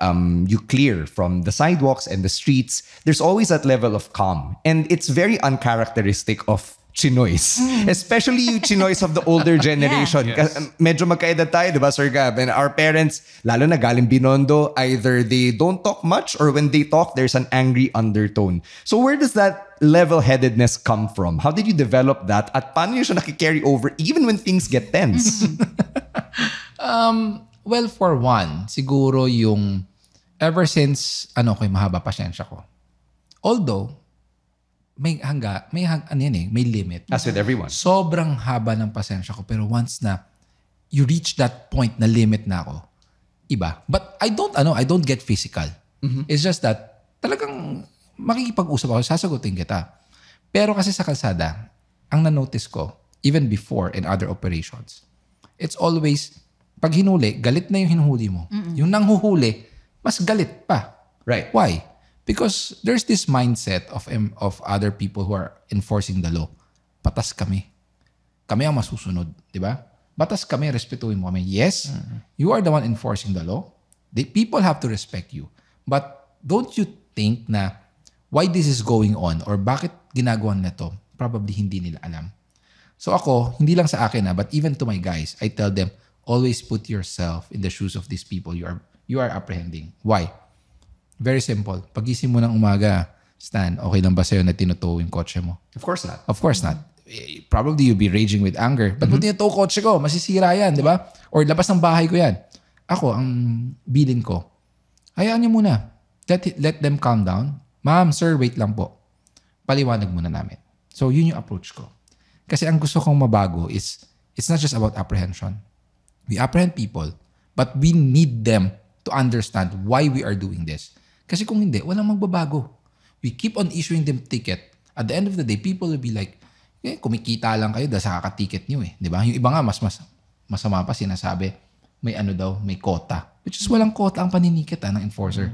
you clear from the sidewalks and the streets, there's always that level of calm. And it's very uncharacteristic of Chinoys. Especially yung Chinoys of the older generation. Yes. Medyo magkaedad tayo, di ba, Sir Gab? And our parents, lalo na galing Binondo, either they don't talk much or when they talk, there's an angry undertone. So where does that level-headedness come from? How did you develop that? At paano yun siya nakikarry over even when things get tense? Well, for one, siguro yung ever since mahaba pasyensya ko. Although, may limit. As with everyone. Sobrang haba ng pasensya ko pero once na you reach that point na limit na ako, iba. But I don't get physical. It's just that talagang makikipag-usap ako, sasagutin kita. Pero kasi sa kalsada, ang na-notice ko, even before in other operations, it's always, pag hinuli, galit na yung hinuhuli mo. Yung nanghuhuli, mas galit pa. Right. Why? Because there's this mindset of other people who are enforcing the law. Batas kami. Kami ang masusunod. Di ba? Batas kami, respetuhin mo kami. Yes, you are the one enforcing the law. The people have to respect you. But don't you think na why this is going on or bakit ginagawa nila to, probably hindi nila alam. So ako, hindi lang sa akin but even to my guys, I tell them, always put yourself in the shoes of these people you are apprehending. Why? Very simple. Pagising mo ng umaga, Stan, okay lang ba sa'yo na tinutow yung kotse mo? Of course not. Of course not. Probably you'll be raging with anger. Ba't mo tinutow kotse ko? Masisira yan, di ba? Or labas ng bahay ko yan. Ako, ang bilin ko, hayaan niyo muna. Let them calm down. Ma'am, sir, wait lang po. Paliwanag muna namin. So, yun yung approach ko. Kasi ang gusto kong mabago is, it's not just about apprehension. We apprehend people, but we need them to understand why we are doing this. Kasi kung hindi, walang magbabago. We keep on issuing them ticket. At the end of the day, people will be like, kumikita lang kayo dahil sa kakaticket nyo . Di ba? Yung iba nga, mas masama pa sinasabi, may quota. Which is walang quota ang paninikit ng enforcer.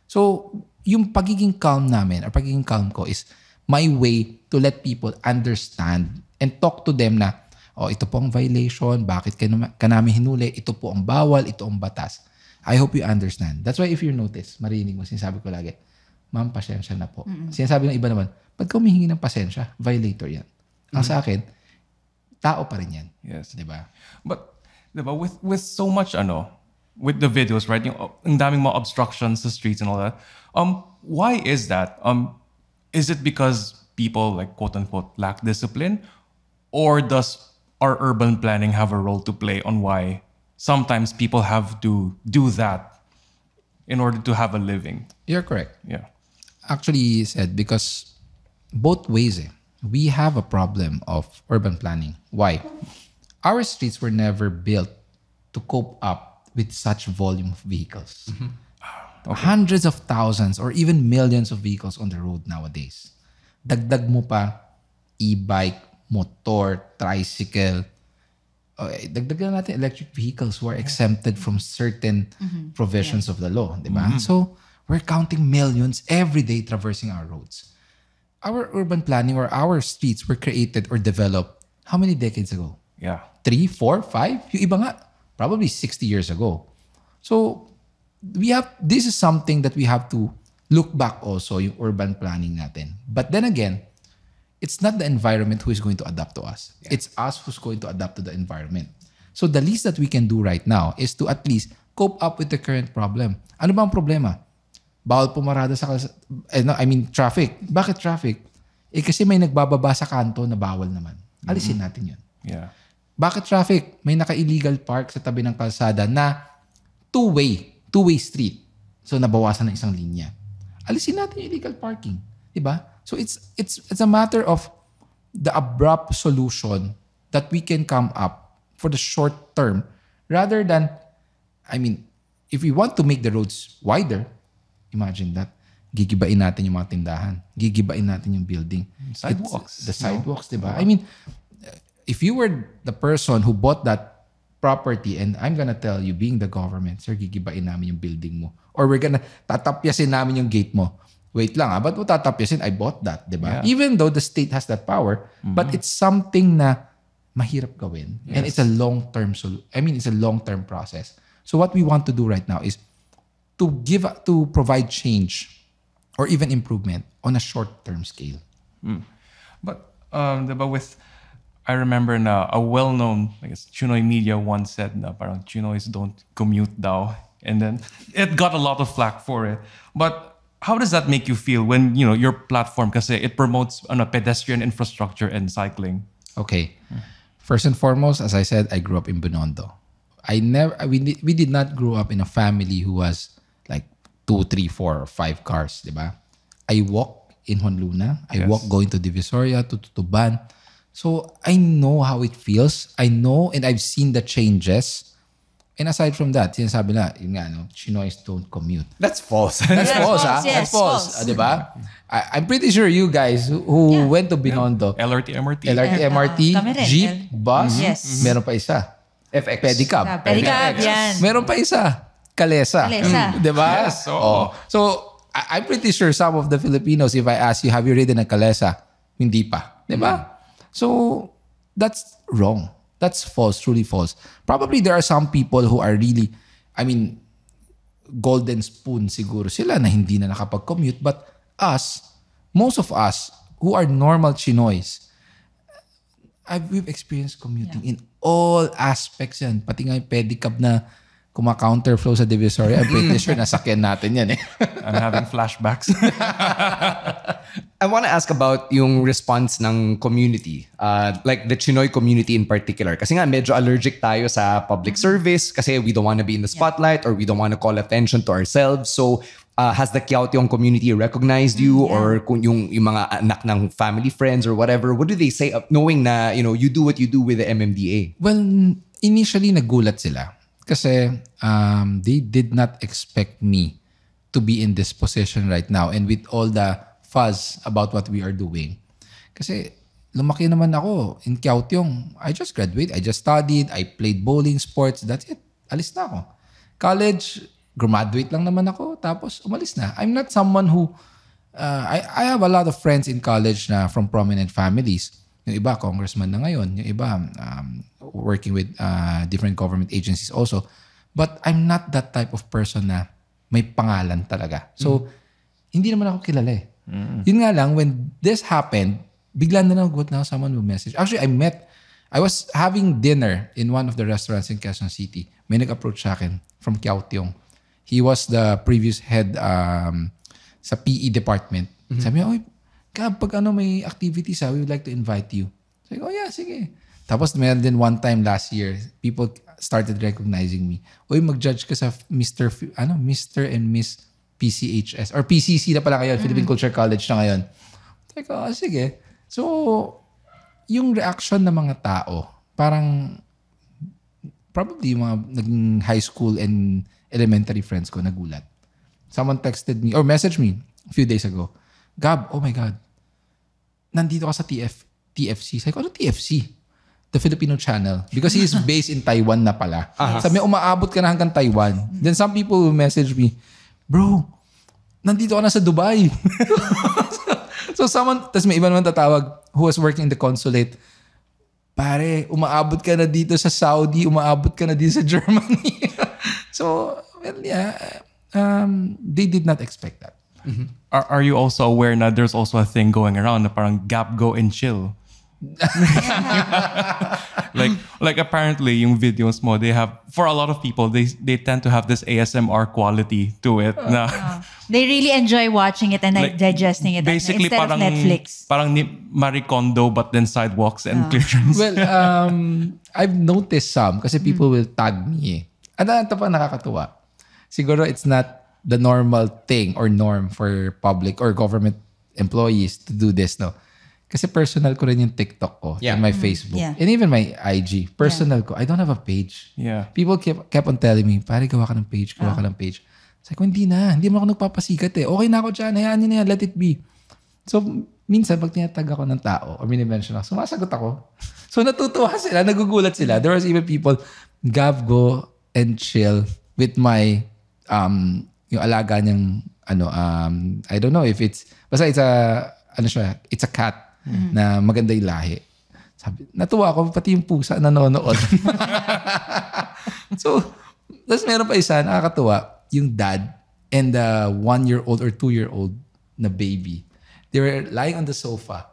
So, yung pagiging calm namin, or pagiging calm ko is my way to let people understand and talk to them na, ito po ang violation, bakit ka namin hinuli, ito po ang bawal, ito ang batas. I hope you understand. That's why if you notice, marinig mo, sinasabi ko lagi, ma'am, pasensya na po. Sinasabi ng iba naman, ba't ka humihingi ng pasensya? Violator yan. Ang sa akin, tao pa rin yan. Yes. Diba? But diba, with so much with the videos, right? Yung ang daming mga obstructions sa streets and all that. Why is that? Is it because people like quote unquote lack discipline? Or does our urban planning have a role to play on why sometimes people have to do that in order to have a living? You're correct. Yeah. actually said because both ways we have a problem of urban planning. Why? Our streets were never built to cope up with such volume of vehicles. Hundreds of thousands or even millions of vehicles on the road nowadays. Dagdag mo pa e-bike, motor, tricycle. Dagdagan natin electric vehicles who are exempted from certain provisions of the law, di ba? So, we're counting millions every day traversing our roads. Our urban planning or our streets were created or developed how many decades ago? Yeah. 3, 4, 5? Yung iba nga, probably 60 years ago. So, this is something that we have to look back also, yung urban planning natin. But then again, it's not the environment who is going to adapt to us. Yeah. It's us who's going to adapt to the environment. So the least that we can do right now is to at least cope up with the current problem. Ano ba ang problema? Bawal pumarada sa traffic. Bakit traffic? Kasi may nagbababa sa kanto na bawal naman. Alisin natin yun. Yeah. Bakit traffic? May naka-illegal park sa tabi ng kalsada na two-way street. So nabawasan ng isang linya. Alisin natin yung illegal parking. Diba? So it's a matter of the abrupt solution that we can come up for the short term rather than, if we want to make the roads wider, imagine that, gigibain natin yung mga tindahan, gigibain natin yung building. Sidewalks. The sidewalks, diba? If you were the person who bought that property and I'm gonna tell you, being the government, sir, gigibain namin yung building mo. Or we're gonna tatapyasin namin yung gate mo. Wait lang, ba't mo tatapyasin? I bought that, di ba? Yeah. Even though the state has that power, but it's something na mahirap gawin. Yes. And it's a long-term it's a long-term process. So what we want to do right now is to provide change or even improvement on a short-term scale. But diba I remember na a well-known, Chinoy media once said na parang Chinoys don't commute daw. And then it got a lot of flack for it. But how does that make you feel when, your platform, kasi it promotes pedestrian infrastructure and cycling? Okay. First and foremost, as I said, I grew up in Binondo. We did not grow up in a family who was like 2, 3, 4, or 5 cars, di ba? I walk in Honluna. I walk going to Divisoria, to Tutuban. So I know how it feels. I know and I've seen the changes. And aside from that, sinasabi na, Chinoys don't commute. That's false. That's false, ha? Yes, That's false. Diba? I'm pretty sure you guys who went to Binondo, LRT, MRT. LRT, MRT, kami rin. jeep, bus, Yes. meron pa isa. FX. Pedicab. Pedicab, yan. Meron pa isa. Kalesa. Kalesa. Diba? Yes, oo. So, I'm pretty sure some of the Filipinos, if I ask you, have you ridden a Kalesa? Hindi pa. Diba? So, that's wrong. That's false, truly false. Probably there are some people who are really, golden spoon siguro sila na hindi na nakapag-commute. But most of us who are normal Chinoys, we've experienced commuting in all aspects yan. Pati nga yung pedicab na kuma-counterflow sa Divisoria, I'm pretty sure nasakyan natin yan eh. I'm having flashbacks. I want to ask about yung response ng community, like the Chinoy community in particular. Kasi nga medyo allergic tayo sa public service kasi we don't want to be in the spotlight or we don't want to call attention to ourselves. So has the Kiaotiong community recognized you or kung yung mga anak ng family friends or whatever? What do they say knowing na you do what you do with the MMDA? Well, initially nagulat sila. Kasi they did not expect me to be in this position right now and with all the fuzz about what we are doing. Kasi lumaki naman ako in Kiaotiong. I just graduated. I just studied. I played bowling, sports. That's it. Alis na ako. College, graduate lang naman ako. Tapos umalis na. I'm not someone who... I have a lot of friends in college na from prominent families. Yung iba, congressman na ngayon. Yung iba, working with different government agencies also. But I'm not that type of person na may pangalan talaga. So, hindi naman ako kilala eh. Yun nga lang, when this happened, bigla na lang someone will message. Actually, I was having dinner in one of the restaurants in Quezon City. May nag-approach sa akin from Kiaotiong. He was the previous head sa PE department. Sabi niya, pag may activities, we would like to invite you. Sabi ko, yeah, sige. Tapos meron din one time last year, people started recognizing me. Mag-judge ka sa Mr. and Miss PCHS or PCC na pala ngayon, Philippine Culture College na ngayon. Teka, sige. So, yung reaction ng mga tao, parang probably yung mga naging high school and elementary friends ko nagulat. Someone texted me or messaged me a few days ago, Gab, oh my God, nandito ka sa TFC. Sabi ko, ano TFC? The Filipino channel. Because he is based in Taiwan na pala. Sabi niya, umaabot ka na hanggang Taiwan. Then some people will message me, bro, nandito ka na sa Dubai. So someone, tas may iba naman tatawag who was working in the consulate, pare, umaabot ka na dito sa Saudi, umaabot ka na dito sa Germany. So, well, yeah, they did not expect that. Are you also aware na there's also a thing going around na parang gap, go, and chill? like apparently yung videos mo, they have, for a lot of people, they tend to have this ASMR quality to it na They really enjoy watching it and like, digesting it basically instead parang, of Netflix. Parang Marie Kondo but then sidewalks and clearance. Well, I've noticed some kasi people will tag me. Ano ito pa nakakatuwa? Siguro it's not the normal thing or norm for public or government employees to do this, no? Kasi personal ko rin yung TikTok ko and my Facebook. Yeah. And even my IG. Personal ko. I don't have a page. Yeah. People kept on telling me, pare, gawa ka ng page, gawa ka ng page. Sabi ko, hindi na. Hindi mo ako nagpapasikat eh. Okay na ako dyan. Hayaan nyo na yan. Let it be. So, minsan, pag tinatag ako ng tao or minimension ako, sumasagot ako. So, natutuwa sila. Nagugulat sila. There was even people, Gav, go and chill with my, yung alaga niyang, I don't know if it's, basta it's a cat na maganda yung lahi. Sabi, natuwa ako, pati yung pusa nanonood. So, tapos meron pa isa, nakakatuwa, yung dad and the 1-year-old or 2-year-old na baby. They were lying on the sofa.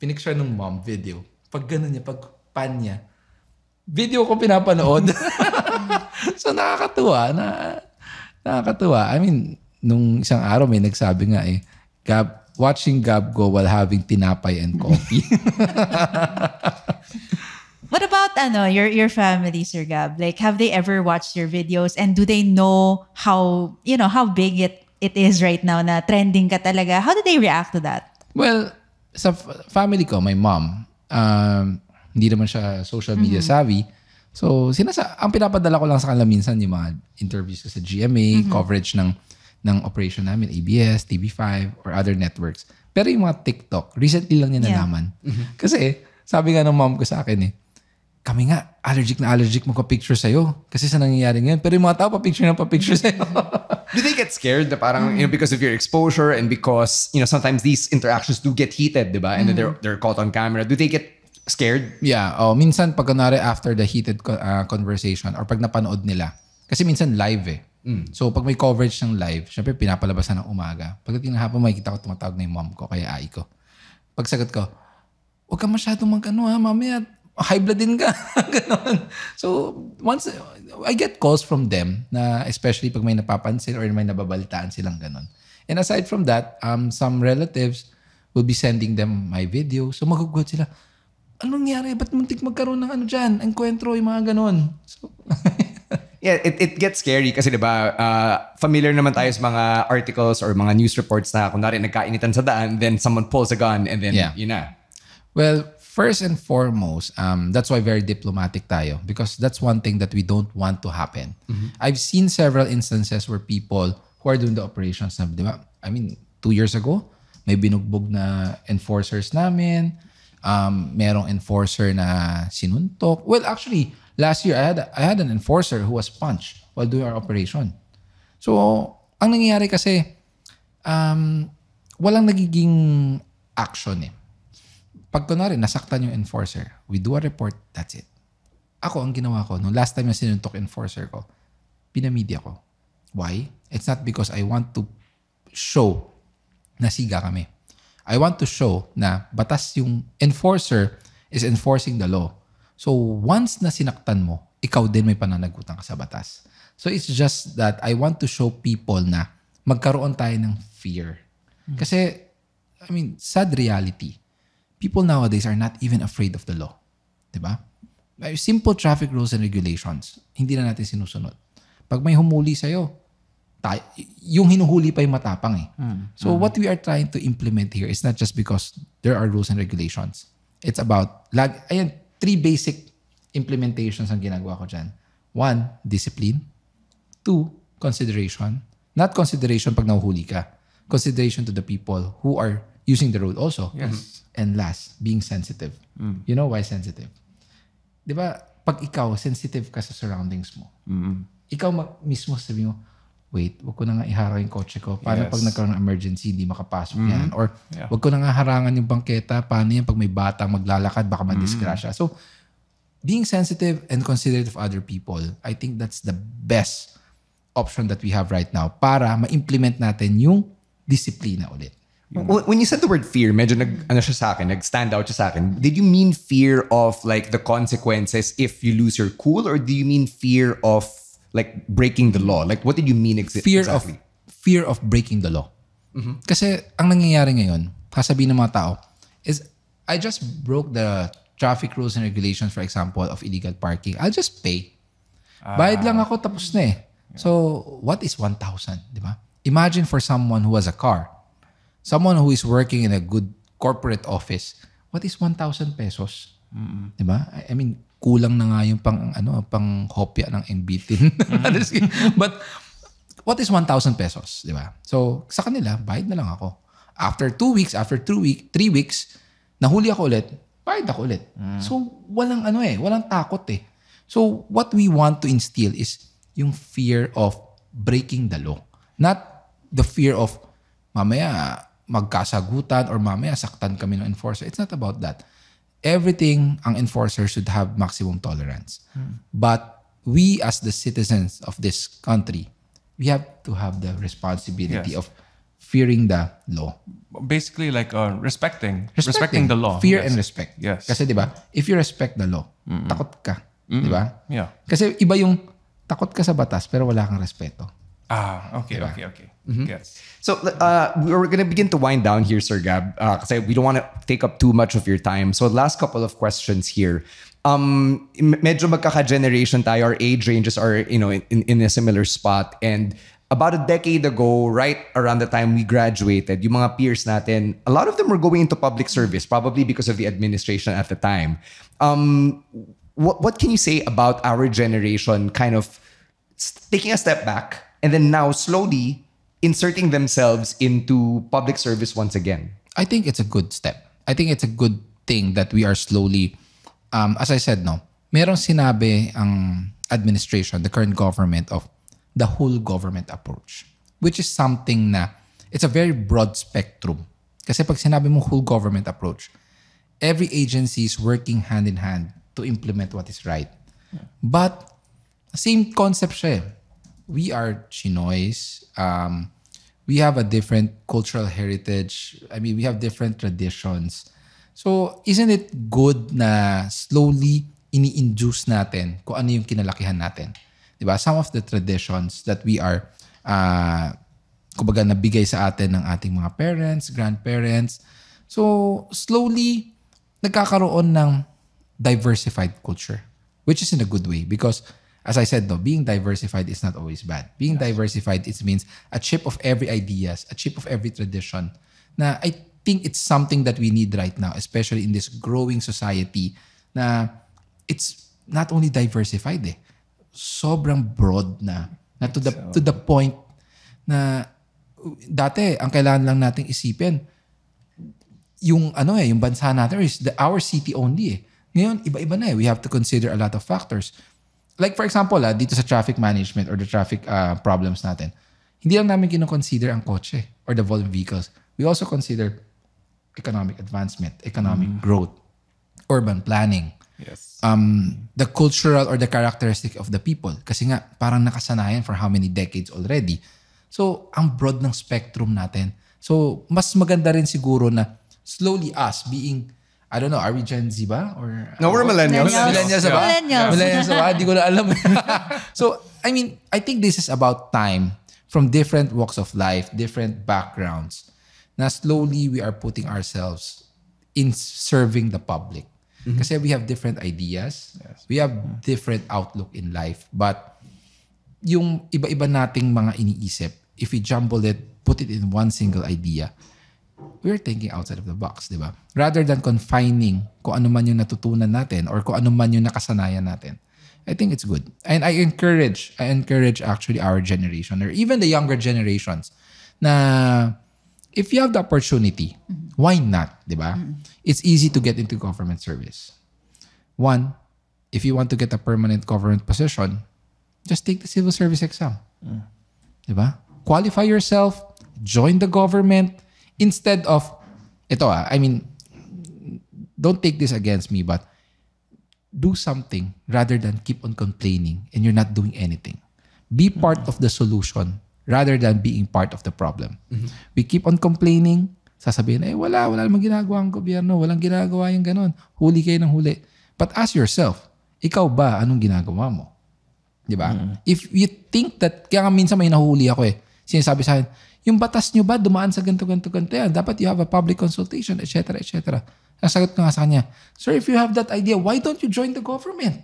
Pinicture ng mom, video. Pag gano'n niya, pag pan niya, video ko pinapanood. So, nakakatuwa. I mean, nung isang araw may nagsabi nga watching Gab go while having tinapay and coffee. What about your family, Sir Gab? Like, have they ever watched your videos and do they know how big it is right now na trending ka talaga? How do they react to that? Well, sa family ko, my mom, hindi naman siya social media savvy. So, ang pinapadala ko lang sa kanila minsan yung mga interviews ko sa GMA, coverage ng operation namin, ABS, TV5, or other networks. Pero yung mga TikTok, recently lang niya nalaman. Kasi, sabi nga ng mom ko sa akin kami nga, allergic magpa-picture sa'yo. Kasi sa nangyayari ngayon. Pero yung mga tao, pa-picture sa'yo. Do they get scared na parang, because of your exposure and because, sometimes these interactions do get heated, di ba? And then they're caught on camera. Do they get scared? Yeah. Minsan, pag kunwari after the heated conversation or pag napanood nila, kasi minsan live So, pag may coverage ng live, syempre pinapalabasan ng umaga. Pagdating ng hapon, makikita ko tumatawag na yung mom ko, kaya ai ko. Pagsagot ko, huwag ka masyadong mamaya, high blood din ka. Ganon. So, once, I get calls from them, na especially pag may napapansin or may nababalitaan silang ganon. And aside from that, some relatives will be sending them my video. So, magugulat sila, anong nangyari? Ba't muntik magkaroon ng dyan? Enkwentro, yung mga ganon. So, yeah, it gets scary kasi diba, familiar naman tayo sa mga articles or mga news reports na kunwari nagkainitan sa daan, then someone pulls a gun and then yun na. Well, first and foremost, that's why very diplomatic tayo because that's one thing that we don't want to happen. I've seen several instances where people who are doing the operations na, diba? I mean, 2 years ago, may binugbog na enforcers namin. Merong enforcer na sinuntok. Well, actually, last year, I had an enforcer who was punched while doing our operation. So, ang nangyayari kasi, walang nagiging action Pag kunwari, nasaktan yung enforcer, we do a report, that's it. Ako, ang ginawa ko, no last time na sinuntok enforcer ko, pinamedia ko. Why? It's not because I want to show na siga kami. I want to show na batas yung enforcer is enforcing the law. So, once na sinaktan mo, ikaw din may pananagutan ka sa batas. So, it's just that I want to show people na magkaroon tayo ng fear. Kasi, I mean, sad reality. People nowadays are not even afraid of the law. Diba? Simple traffic rules and regulations, hindi na natin sinusunod. Pag may humuli sa'yo, yung hinuhuli pa yung matapang eh. So what we are trying to implement here is not just because there are rules and regulations. It's about, three basic implementations ang ginagawa ko dyan. 1, discipline. 2, consideration. Not consideration pag nahuhuli ka. Consideration to the people who are using the road also. Yes. And last, being sensitive. You know why sensitive? Di ba, pag ikaw, sensitive ka sa surroundings mo, ikaw mismo sabi mo, wait, wag ko na nga iharang yung kotse ko. Paano pag nagkaroon ng emergency, hindi makapasok yan? Or wag ko na nga harangan yung bangketa. Paano yan pag may batang maglalakad, baka madisgrasya? So, being sensitive and considerate of other people, I think that's the best option that we have right now para ma-implement natin yung disiplina ulit. When you said the word fear, medyo nag-stand out siya sa akin. Did you mean fear of like the consequences if you lose your cool, or do you mean fear of like breaking the law? Like what did you mean exactly? Fear of breaking the law. Kasi ang nangyayari ngayon, sasabihin ng mga tao, is I just broke the traffic rules and regulations, for example, of illegal parking. I'll just pay. Bayad lang ako, tapos na eh. So, what is 1,000? Di ba? Imagine for someone who has a car, someone who is working in a good corporate office, what is 1,000 pesos? Di ba? I mean, kulang na nga yung pang hopya ng MBT. But what is 1,000 pesos? Di ba? So, sa kanila, bayad na lang ako. After 2 weeks, after 3 weeks, nahuli ako ulit, bayad ako ulit. So, walang takot eh. So, what we want to instill is yung fear of breaking the law. Not the fear of mamaya magkasagutan or mamaya saktan kami ng enforcer. It's not about that. Everything, ang enforcer should have maximum tolerance. But we as the citizens of this country, we have to have the responsibility of fearing the law. Basically like respecting the law. Fear and respect. Yes. Kasi 'di ba? If you respect the law, takot ka, 'di ba? Yeah. Kasi iba yung takot ka sa batas pero wala kang respeto. Okay. Yes. So we're gonna begin to wind down here, Sir Gab, kasi we don't want to take up too much of your time. So last couple of questions here. Medyo magkaka-generation tayo, our age ranges are in a similar spot, and about a decade ago, right around the time we graduated, yung mga peers natin, a lot of them were going into public service, probably because of the administration at the time. What can you say about our generation kind of taking a step back and then now slowly inserting themselves into public service once again? I think it's a good step. I think it's a good thing that we are slowly, as I said, merong sinabi ang administration, the current government, of the whole government approach, which is something na it's a very broad spectrum. Kasi pag sinabi mo whole government approach, every agency is working hand in hand to implement what is right. But same concept siya. We are Chinoys. We have a different cultural heritage. I mean, we have different traditions. So, isn't it good na slowly ini-induce natin kung ano yung kinalakihan natin? Diba? Some of the traditions that we are, kumbaga nabigay sa atin ng ating mga parents, grandparents. So, slowly, nagkakaroon ng diversified culture, which is in a good way because, as I said, being diversified is not always bad. Being diversified, it means a chip of every ideas, a chip of every tradition. Na I think it's something that we need right now, especially in this growing society na it's not only diversified sobrang broad na to the point na dati ang kailangan lang nating isipin yung yung bansa natin is our city only Ngayon iba-iba na We have to consider a lot of factors. Like for example, dito sa traffic management or the traffic problems natin, hindi lang namin kino-consider ang kotse or the volume vehicles. We also consider economic advancement, economic growth, urban planning. Yes. The cultural or the characteristic of the people. Kasi nga, parang nakasanayan for how many decades already. So, ang broad ng spectrum natin. So, mas maganda rin siguro na slowly us being, I don't know, are we Gen Z ba? Or, No, we're millennials. Millennials ba? Millennials ba? Di ko na alam. So, I mean, I think this is about time from different walks of life, different backgrounds, na slowly we are putting ourselves in serving the public. Kasi we have different ideas. Yes. We have different outlook in life. But yung iba-iba nating mga iniisip, if we jumble it, put it in one single idea, we're thinking outside of the box, di ba? Rather than confining kung ano man yung natutunan natin or kung ano man yung nakasanayan natin. I think it's good. And I encourage actually our generation or even the younger generations na if you have the opportunity, why not, di ba? It's easy to get into government service. One, if you want to get a permanent government position, just take the civil service exam. Di ba? Qualify yourself, join the government, instead of, don't take this against me, but do something rather than keep on complaining and you're not doing anything. Be part of the solution rather than being part of the problem. We keep on complaining, sasabihin, wala namang ginagawa ang gobyerno, walang ginagawa yung ganon. Huli kayo ng huli. But ask yourself, ikaw ba, anong ginagawa mo? Di ba? If you think that, kaya nga minsan may nahuli ako sinasabi sa akin, yung batas nyo ba dumaan sa ganito yan? Dapat you have a public consultation, etc., etc. Ang sagot ko nga sa kanya, sir, if you have that idea, why don't you join the government?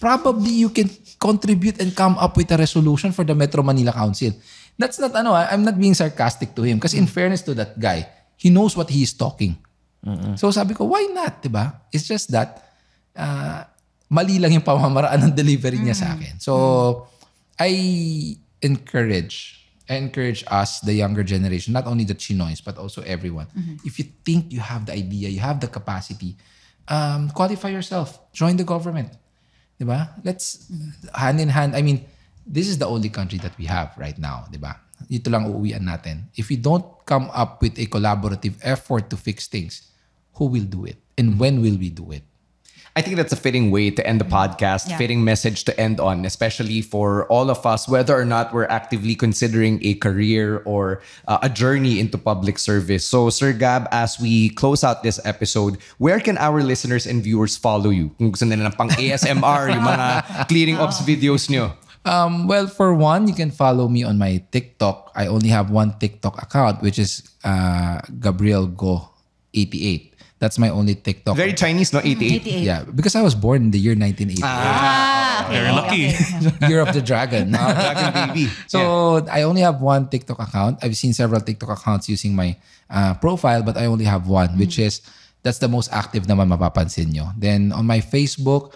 Probably you can contribute and come up with a resolution for the Metro Manila Council. That's not, I'm not being sarcastic to him because in fairness to that guy, he knows what he is talking. So sabi ko, why not? Diba? It's just that, mali lang yung pamamaraan ng delivery niya sa akin. So, I encourage us, the younger generation, not only the Chinoys, but also everyone. If you think you have the idea, you have the capacity, qualify yourself. Join the government. Diba? Let's, hand in hand, this is the only country that we have right now. Diba? Dito lang uuwian natin. If we don't come up with a collaborative effort to fix things, who will do it? And when will we do it? I think that's a fitting way to end the podcast, fitting message to end on, especially for all of us, whether or not we're actively considering a career or a journey into public service. So, Sir Gab, as we close out this episode, where can our listeners and viewers follow you? Kung gusto nila ng pang ASMR, yung mga clearing ops videos nyo. Well, for one, you can follow me on my TikTok. I only have one TikTok account, which is Gabriel Go 88. That's my only TikTok. Very Chinese, no? 88. Yeah, because I was born in the year 1988. Very lucky. Year of the Dragon. Dragon baby. So I only have one TikTok account. I've seen several TikTok accounts using my profile, but I only have one, which is, that's the most active naman mapapansin nyo. Then on my Facebook,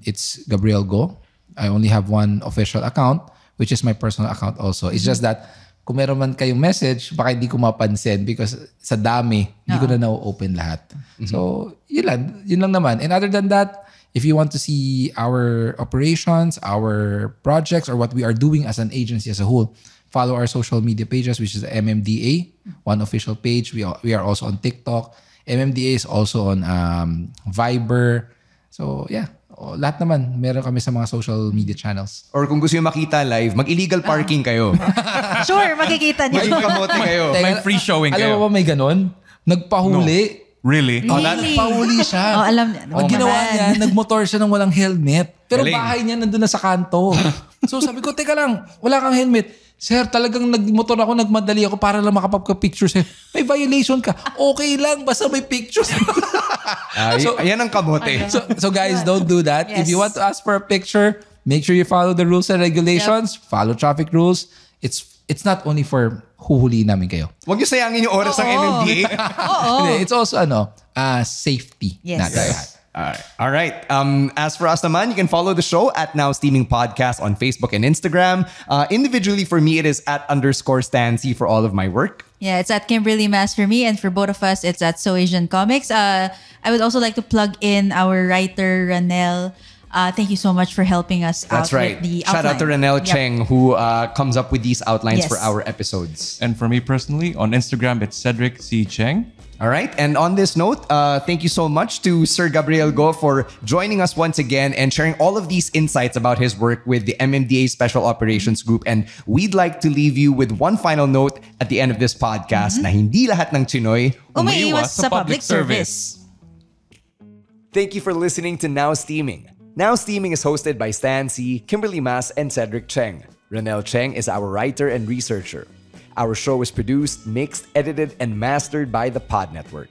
it's Gabriel Go. I only have one official account, which is my personal account also. It's just that kung meron man kayong message, baka hindi ko mapansin because sa dami, hindi ko na na-open lahat. So, yun lang naman. And other than that, if you want to see our operations, our projects, or what we are doing as an agency as a whole, follow our social media pages, which is MMDA, one official page. We are also on TikTok. MMDA is also on Viber. So, yeah. Lahat naman, meron kami sa mga social media channels. Or kung gusto nyo makita live, mag-illegal parking kayo. Sure, makikita niyo. Maging kamote kayo. May free showing Alam mo ba may ganon? Nagpahuli. Really? Nagpahuli siya. Alam Ang ginawa niya, nagmotor siya ng walang helmet. Pero Galing. bahay niya nandun na sa kanto. So sabi ko, teka lang, wala kang helmet. Sir, talagang nagmotor ako, nagmadali ako para lang makapagka-picture. Sir, may violation ka. Okay lang, basta may pictures. Ayan ang kamote. So guys, don't do that. Yes. If you want to ask for a picture, make sure you follow the rules and regulations. Follow traffic rules. It's not only for huhuli namin kayo. Huwag nyo sayangin yung oras ng MMDA. Hindi, it's also safety. Yes. Natin lahat. All right. As for us naman, you can follow the show at Now Steaming Podcast on Facebook and Instagram. Individually, for me, it is @_Stancy for all of my work. Yeah, it's at Kimberly Mass for me, and for both of us, it's at So Asian Comics. I would also like to plug in our writer, Ranel. Thank you so much for helping us That's out right. with the Shout out to outline. Ranel Yep. Cheng, who comes up with these outlines Yes. for our episodes. And for me personally, on Instagram, it's Cedric C. Cheng. All right. And on this note, thank you so much to Sir Gabriel Go for joining us once again and sharing all of these insights about his work with the MMDA Special Operations Group. And we'd like to leave you with one final note at the end of this podcast na hindi lahat ng Chinoy Umiiwas sa public service. Thank you for listening to Now Steaming. Now Steaming is hosted by Stan C, Kimberly Mas, and Cedric Cheng. Ranel Cheng is our writer and researcher. Our show is produced, mixed, edited, and mastered by the Pod Network.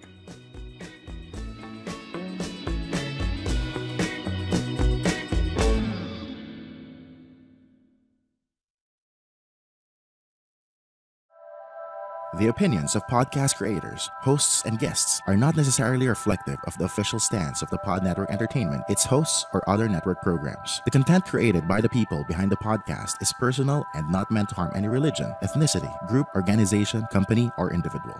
The opinions of podcast creators, hosts, and guests are not necessarily reflective of the official stance of the Pod Network Entertainment, its hosts, or other network programs. The content created by the people behind the podcast is personal and not meant to harm any religion, ethnicity, group, organization, company, or individual.